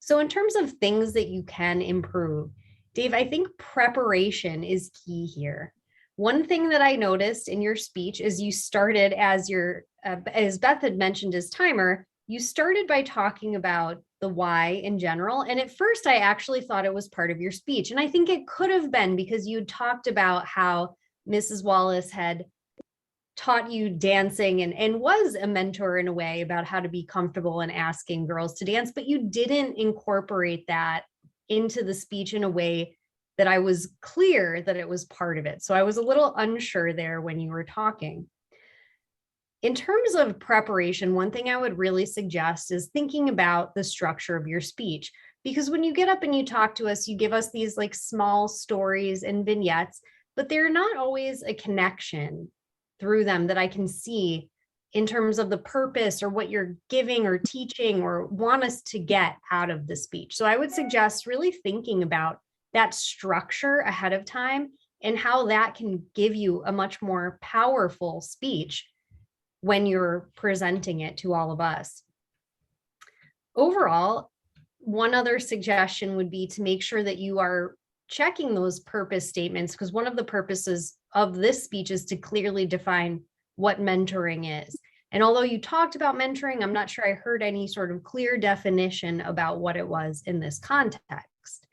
So in terms of things that you can improve, Dave, I think preparation is key here. One thing that I noticed in your speech is you started as Beth had mentioned as timer, you started by talking about the why in general. And at first I actually thought it was part of your speech. And I think it could have been because you talked about how Mrs. Wallace had taught you dancing and was a mentor in a way about how to be comfortable in asking girls to dance, but you didn't incorporate that into the speech in a way that I was clear that it was part of it. So I was a little unsure there when you were talking. In terms of preparation, one thing I would really suggest is thinking about the structure of your speech, because when you get up and you talk to us, you give us these like small stories and vignettes, but they're not always a connection through them that I can see in terms of the purpose or what you're giving or teaching or want us to get out of the speech. So I would suggest really thinking about that structure ahead of time and how that can give you a much more powerful speech when you're presenting it to all of us. Overall, one other suggestion would be to make sure that you are checking those purpose statements, because one of the purposes of this speech is to clearly define what mentoring is. And although you talked about mentoring, I'm not sure I heard any sort of clear definition about what it was in this context.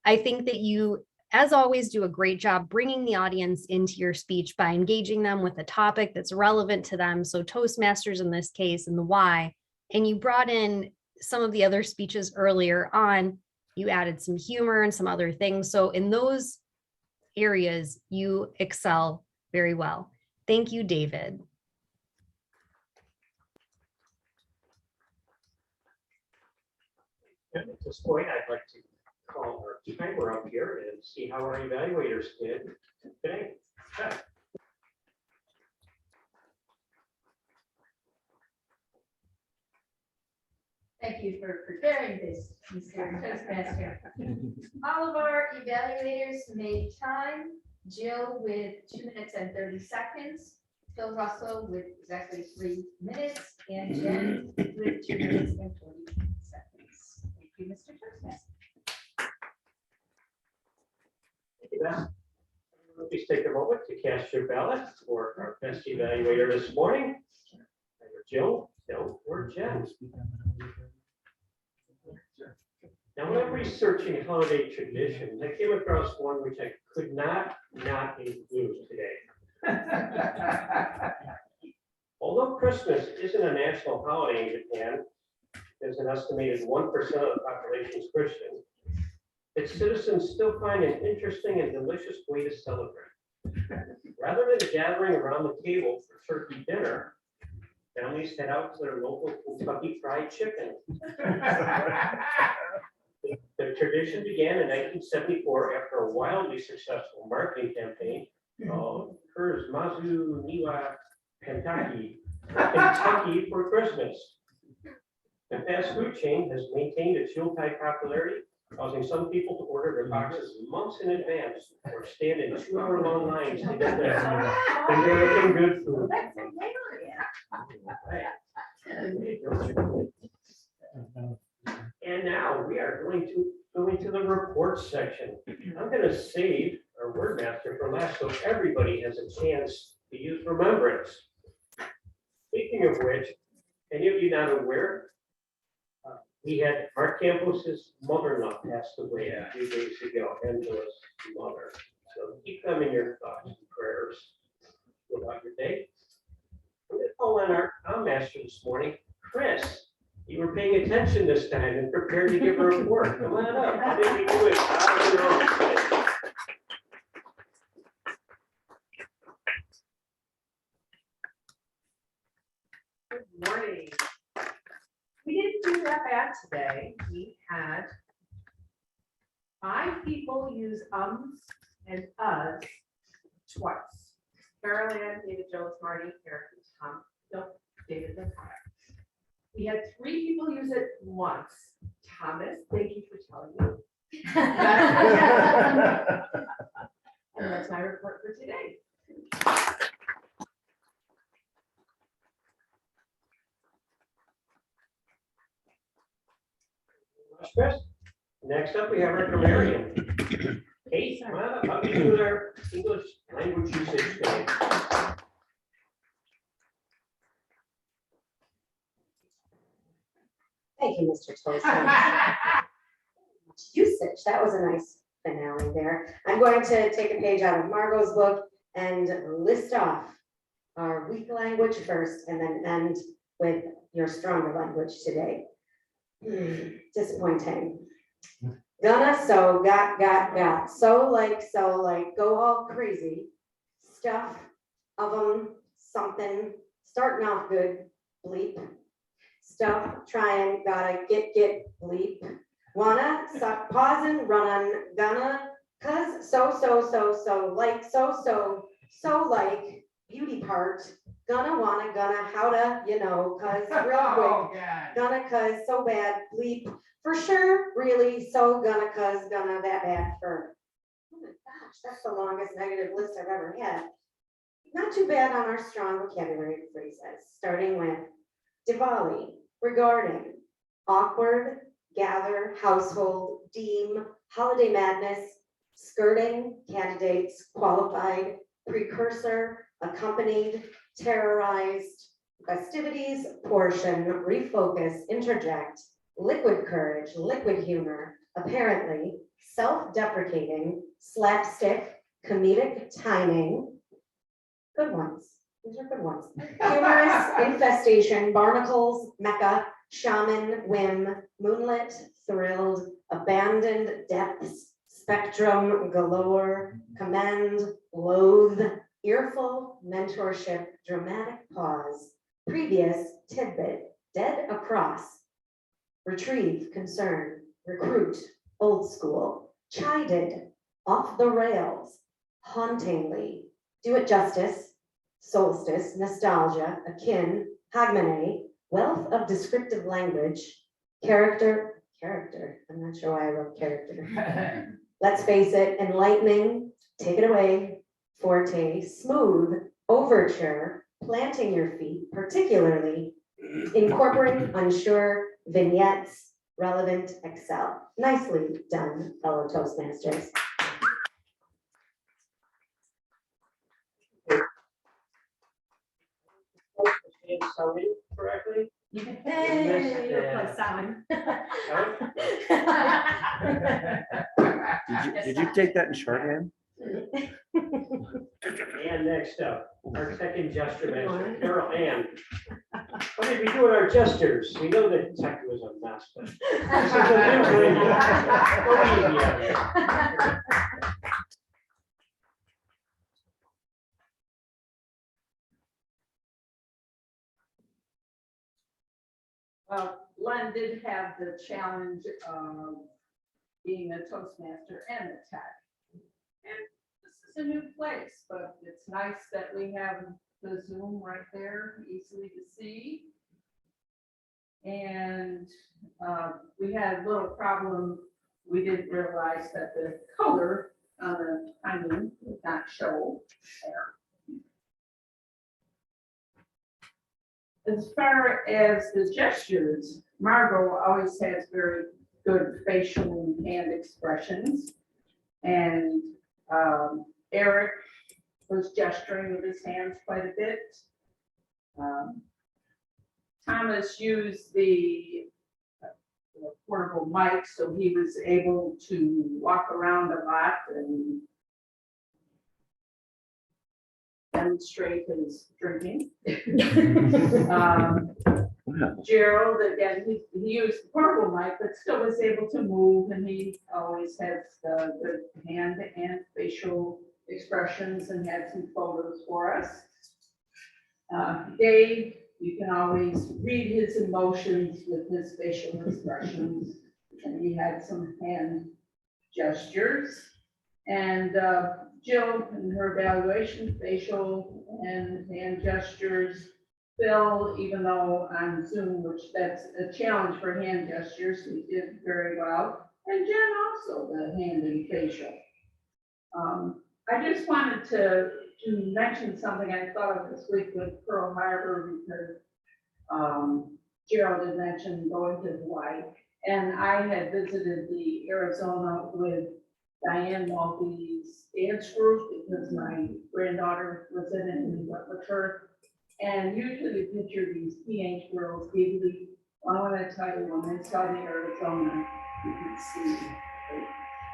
I think that you, as always, do a great job bringing the audience into your speech by engaging them with a topic that's relevant to them. So Toastmasters in this case and the why, and you brought in some of the other speeches earlier on, you added some humor and some other things. So in those areas, you excel very well. Thank you, David. And at this point, I'd like to call our timer up here and see how our evaluators did today. Thank you for preparing this, Mr. Toastmaster. All of our evaluators made time. Jill with 2 minutes and 30 seconds. Phil Russell with exactly 3 minutes, and Jen with 2 minutes and 40 seconds. Thank you, Mr. Toastmaster. Thank you, Beth. Please take a moment to cast your ballot for our best evaluator this morning. Either Jill, Phil, or Jen. Now, when I'm researching holiday traditions, I came across one which I could not include today. Although Christmas isn't a national holiday in Japan, there's an estimated 1% of the population is Christian, its citizens still find an interesting and delicious way to celebrate. Rather than gathering around the table for turkey dinner, families head out to their local Kentucky Fried Chicken. The tradition began in 1974 after a wildly successful marketing campaign called Kurz Mazu Niwa Kentucky for Christmas. The fast food chain has maintained its Yuletide popularity, causing some people to order their boxes months in advance or stand in 2-hour-long lines to get their American good food. And now we are going to go into the reports section. I'm going to save our word master for last so everybody has a chance to use remembrance. Speaking of which, any of you not aware, we had Mark Campos's mother-in-law passed away a few days ago, Angela's mother. So keep them in your thoughts and prayers throughout your day. I'm going to call on our master this morning, Chris. You were paying attention this time and prepared to give a report. Come on up. How did we do it? Good morning. We didn't do that bad today. We had 5 people use ums and uhs twice. Carol Ann, David Jones, Marty, Eric, and Tom. No, David and Kyle. We had 3 people use it once. Thomas, thank you for telling me. And that's my report for today. Chris. Next up, we have our grammarian. Kate, come on up. How do you do with our English language usage today? Thank you, Mr. Toastmaster. Usage, that was a nice finale there. I'm going to take a page out of Margot's book and list off our weak language first and then end with your stronger language today. Disappointing. Gonna, so, got. So like, go all crazy. Stuff, of them, something, starting off good, bleep. Stuff, trying, gotta, get, bleep. Wanna, suck, pausing, run, gonna, cause, so, like, so, like, beauty part, gonna, wanna, gonna, how'da, you know, cause real Oh, quick. God. Gonna, cause, so bad, bleep, for sure, really, so gonna, cause, gonna, that bad, for. Oh my gosh, that's the longest negative list I've ever had. Not too bad on our strong vocabulary phrases, starting with Diwali, regarding, awkward, gather, household, deem, holiday madness, skirting, candidates, qualified, precursor, accompanied, terrorized, festivities, portion, refocus, interject, liquid courage, liquid humor, apparently, self-deprecating, slapstick, comedic timing. Good ones. These are good ones. Humorous, infestation, barnacles, mecca, shaman, whim, moonlit, thrilled, abandoned depths, spectrum, galore, commend, loathe, earful, mentorship, dramatic pause, previous, tidbit, dead across, retrieve, concern, recruit, old school, chided, off the rails, hauntingly, do it justice, solstice, nostalgia, akin, hogmanay, wealth of descriptive language, character, I'm not sure why I wrote character. Let's face it, enlightening, take it away, forte, smooth, overture, planting your feet, particularly, incorporating, unsure, vignettes, relevant, excel. Nicely done, fellow Toastmasters. Something correctly? Hey, you'll play sound. Did you take that in shorthand? And next up, our second gesture master, Carol Ann. What did we do with our gestures? We know that tech was a mess, but this is a new one. Go easy. Len did have the challenge of being a Toastmaster and a tech. And this is a new place, but it's nice that we have the Zoom right there, easily to see. And we had a little problem. We didn't realize that the color on the timing would not show there. As far as the gestures, Margot always has very good facial and hand expressions. And Eric was gesturing with his hands quite a bit. Thomas used the portable mic, so he was able to walk around a lot and demonstrate his drinking. Gerald, again, he used the portable mic, but still was able to move, and he always has the good hand and facial expressions and had some photos for us. Dave, you can always read his emotions with his facial expressions, and he had some hand gestures. And Jill and her evaluation, facial and hand gestures. Phil, even though on Zoom, which that's a challenge for hand gestures, he did very well. And Jen also, the hand and facial. I just wanted to mention something I thought of this week with Pearl Harbor, because Gerald had mentioned going to Hawaii. And I had visited the Arizona with Diane Maltby's dance group because my granddaughter was in it and we went with her. And usually you picture these teenage girls giggly. Well, I want to tell you, when I saw the Arizona, you could see,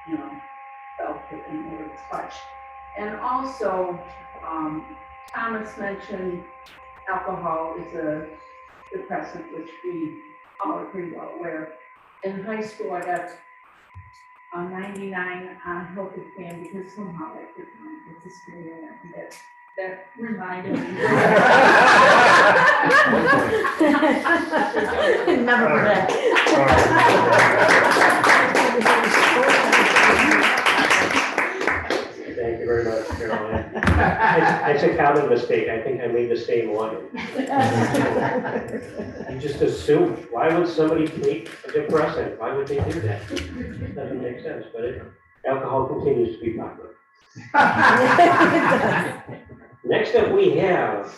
you know, felt it and they were touched. And also, Thomas mentioned alcohol is a depressant, which we all are pretty well aware. In high school, I got 99 on Healthy Fan because somehow I could get to school and that reminded me. Never forget. Thank you very much, Carolyn. That's a common mistake. I think I made the same one. You just assume, why would somebody take a depressant? Why would they do that? Doesn't make sense, but alcohol continues to be popular. Next up, we have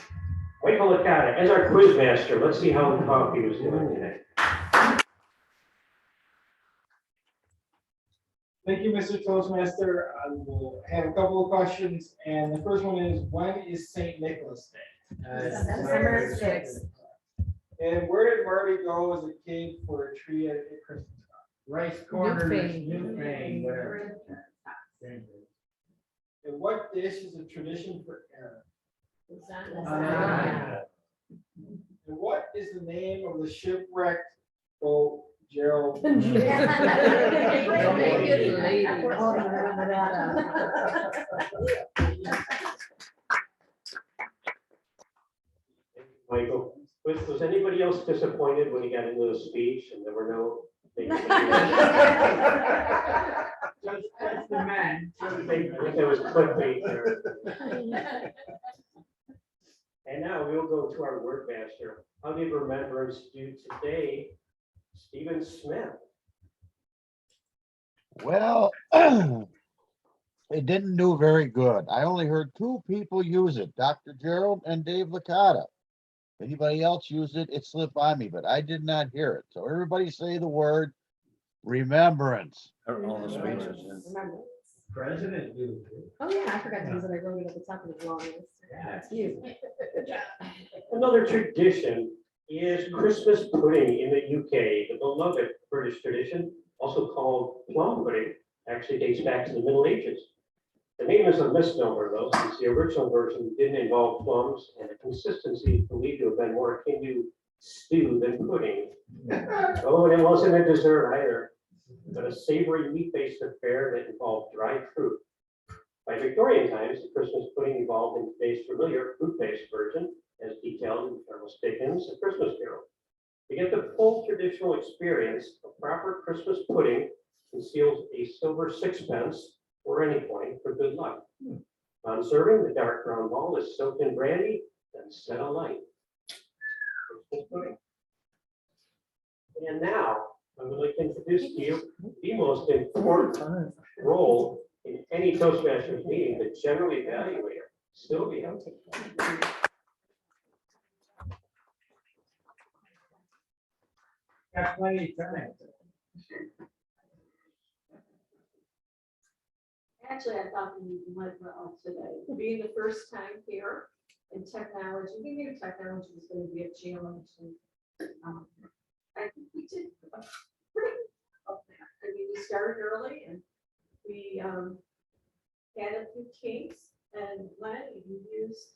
Michael Licata as our quiz master. Let's see how coffee was doing today. Thank you, Mr. Toastmaster. I will have a couple of questions, and the first one is, when is St. Nicholas Day? December 6th. And where did Marty go as a kid for a tree at Christmas time? Rice corners, Newfane. Newfane, whatever. And what dish is a tradition for Aaron? Lasagna. And what is the name of the shipwrecked boat Gerald? Michael, was anybody else disappointed when he got into the speech and there were no? Just the men. I think there was clickbait there. And now we'll go to our word master. How did remembrance do today, Stephen Smith? Well, it didn't do very good. I only heard two people use it, Dr. Gerald and Dave Licata. Anybody else use it, it slipped by me, but I did not hear it. So everybody say the word remembrance. All the speeches. President do. Oh, yeah, I forgot to use it. I wrote it at the top of the long list. That's you. Another tradition is Christmas pudding in the UK, the beloved British tradition, also called plum pudding, actually dates back to the Middle Ages. The name is a misnomer, though, since the original version didn't involve plums, and the consistency is believed to have been more akin to stew than pudding. Oh, and it wasn't a dessert either, but a savory meat-based affair that involved dried fruit. By Victorian times, the Christmas pudding evolved into today's familiar fruit-based version, as detailed in Charles Dickens' A Christmas Carol. To get the full traditional experience, a proper Christmas pudding conceals a silver sixpence or any coin for good luck. On serving, the dark brown ball is soaked in brandy, then set alight. Christmas pudding. And now, I would like to introduce to you the most important role in any Toastmasters meeting, the general evaluator, Sylvia. Got plenty of time. Actually, I thought the meeting went well today. Being the first time here in technology, we knew technology was going to be a challenge. And, I think we did pretty well. I mean, we started early and we had a few kinks, and Lenny, you used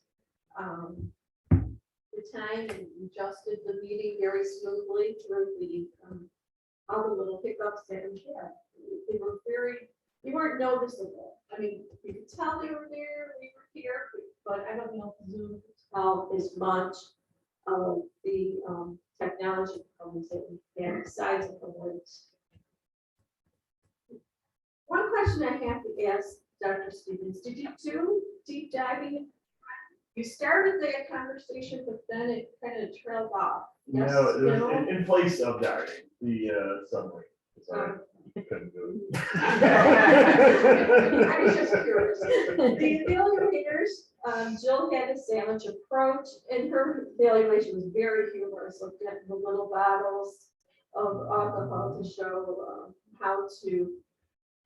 the time and adjusted the meeting very smoothly through the all the little hiccups that we had. They were you weren't noticeable. I mean, you could tell they were there, we were here, but I don't know if Zoom could tell as much of the technology problems that we had besides the words. One question I have to ask Dr. Stevens, did you do deep diving? You started that conversation, but then it kind of trailed off. Yes, No, no? in place of diving, the submarine. Sorry, couldn't do it. I was just curious. The evaluators, Jill had a sandwich approach, and her evaluation was very humorous. Looked at the little bottles of alcohol to show how to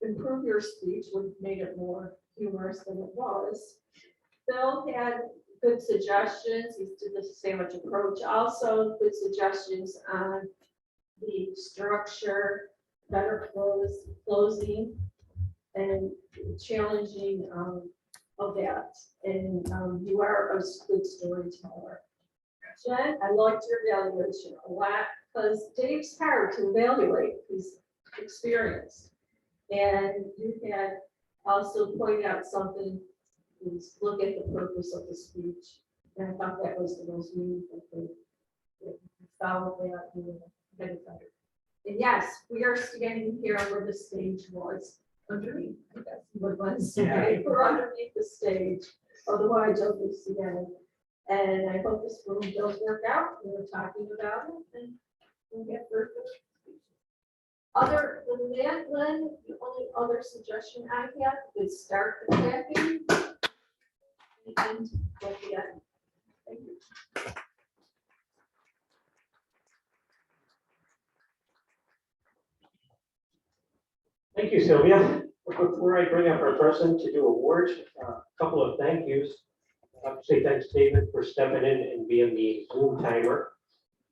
improve your speech, which made it more humorous than it was. Phil had good suggestions. He did the sandwich approach. Also, good suggestions on the structure, better closing, and challenging of that. And you are a good storyteller. Jen, I liked your evaluation a lot because Dave's hard to evaluate. He's experienced. And you had also pointed out something, is look at the purpose of the speech. And I thought that was the most meaningful thing. Follow that and get it better. And yes, we are standing here where the stage was underneath. That's what was. Yeah. We're underneath the stage. Otherwise, I'll be together. And I hope this room does work out. We were talking about it and we'll get further. Other than that, Glenn, the only other suggestion I have is start the tracking. And at the end. Thank you. Thank you, Sylvia. Before I bring up our person to do awards, a couple of thank yous. I have to say thanks, David, for stepping in and being the Zoom timer.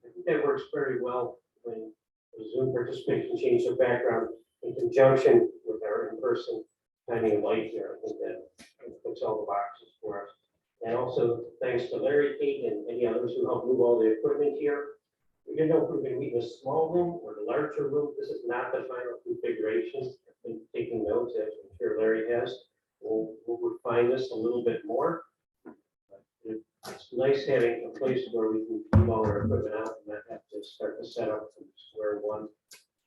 I think that works very well when the Zoom participants can change their background in conjunction with our in-person timing of light here. I think that puts all the boxes for us. And also thanks to Larry, Kate, and any others who helped move all the equipment here. We didn't know if we were going to meet in a small room or the larger room. This is not the final configuration. I've been taking notes, as I'm sure Larry has. We'll refine this a little bit more. It's nice having a place where we can keep all our equipment out and not have to start the setup from square one.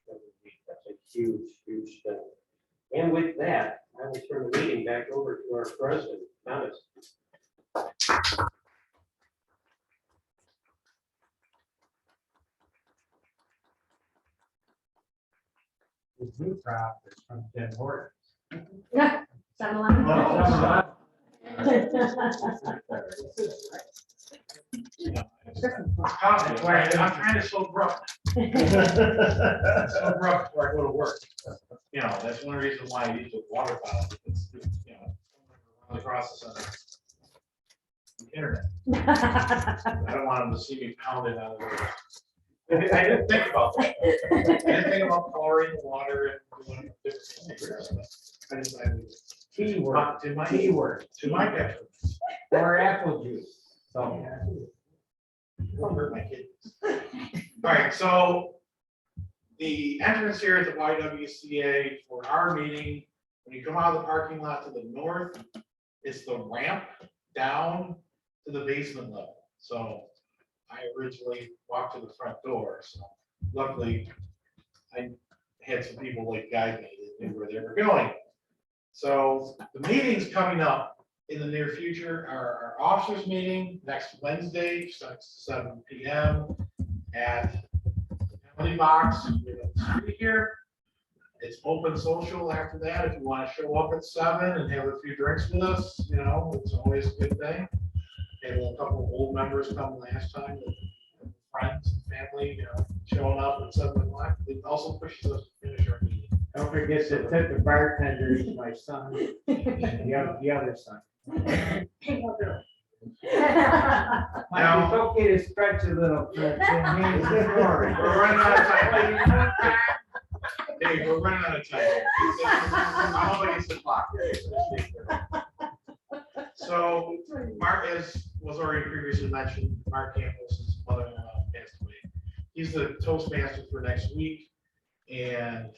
That's a huge, huge thing. And with that, I will turn the meeting back over to our president, Thomas. This new crop is from Ken Hortons. 7-Eleven. I'm trying to slow rough. So rough before I go to work. You know, that's one reason why I use a water bottle. It's, you know, across the center. Internet. I don't want them to see me pounding out of there. I didn't think about that. I didn't think about chlorine the water and doing different things. I decided to my keyword, to my bedroom. Or apple juice. So. Don't hurt my kids. All right, so the entrance here at the YWCA for our meeting, when you come out of the parking lot to the north, it's the ramp down to the basement level. So I originally walked to the front door, so luckily I had some people like guide me that knew where they were going. So the meetings coming up in the near future are our officers meeting next Wednesday, starts at 7 p.m. at the penalty box here. It's open social after that. If you want to show up at 7 and have a few drinks with us, you know, it's always a good thing. Had a couple of old members come last time, with friends and family, you know, showing up at 7 o'clock. It also pushes us to finish our meeting. Don't forget to tip the bartenders, my son, and the other son. Now, it's okay to stretch a little, but We're running out of time. Hey, we're running out of time. I'm up against the clock. So Mark, as was already previously mentioned, Mark Campbell's mother-in-law passed away. He's the Toastmaster for next week, and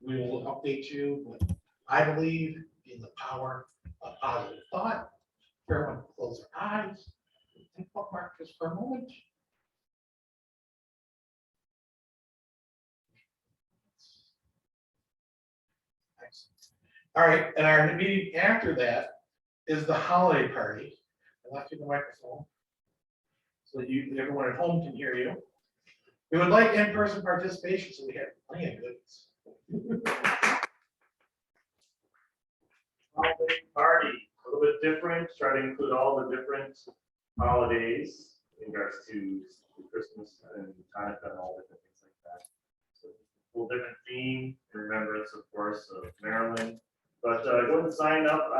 we will update you. But I believe in the power of positive thought. Everyone close their eyes. Think about Mark just for a moment. All right, and our meeting after that is the holiday party. I left you the microphone so that everyone at home can hear you. We would like in-person participation, so we have plenty of goods. Holiday party, a little bit different, try to include all the different holidays in regards to Christmas and Hanukkah and all different things like that. So a little different theme in remembrance, of course, of Maryland. But go ahead and sign up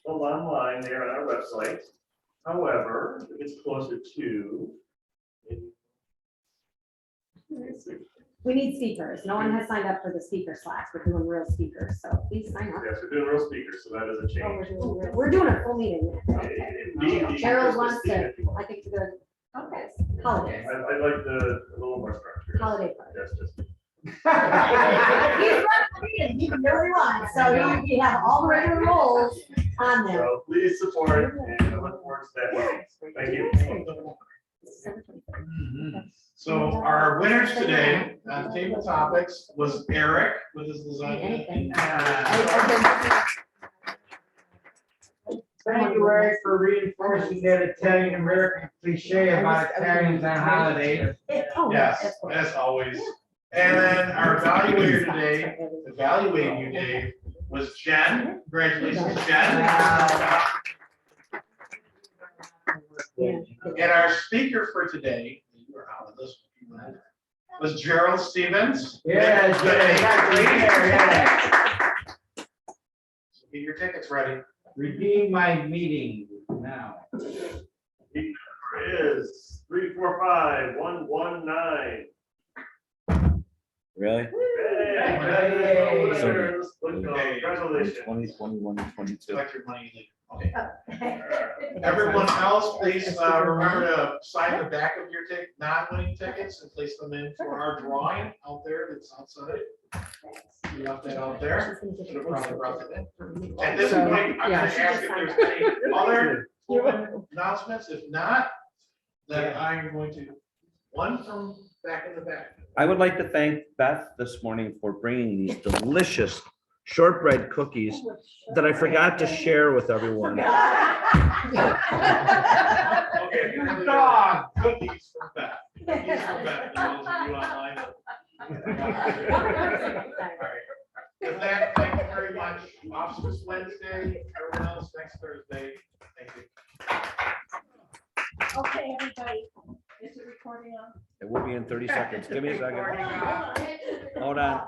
online there on our website. However, if it's closer to. We need speakers. No one has signed up for the speaker slot. We're doing real speakers, so please sign up. Yes, we're doing real speakers, so that is a Oh, change. we're doing a full meeting. Indeed, Cheryl wants to, if you want. I think, to go, okay, holidays. I like a little more structure. Holiday party. That's just. He's running the meeting. He really wants, so you have all the regular roles on there. So please support and I look forward to that. Thank you. So our winners today on Table Topics was Eric with his lasagna. Thank you, Greg, for reinforcing that Italian American cliche about Italians on holiday. Yes, as always. And then our evaluator today, evaluating you, Dave, was Jen. Congratulations, Jen. And our speaker for today, you were out of this one, was Gerald Stevens. Yeah, Get your tickets ready. redeem my meeting now. Is 345-119. Really? Hey, congratulations. Congratulations. 2021, 22. Collect your money later. Okay. Everyone else, please remember to sign the back of your non-winning tickets and place them in for our drawing out there that's outside. You left that out there. Should have probably brought that in. At this point, I'm gonna ask if there's any other announcements. If not, then I'm going to, one from back in the back. I would like to thank Beth this morning for bringing these delicious shortbread cookies that I forgot to share with everyone. Okay, dog cookies from Beth. Cookies from Beth. Those of you online. All right. With that, thank you very much. Officers Wednesday, everyone else next Thursday. Thank you. Okay, everybody, is the recording on? It will be in 30 seconds. Give me a second. Hold on.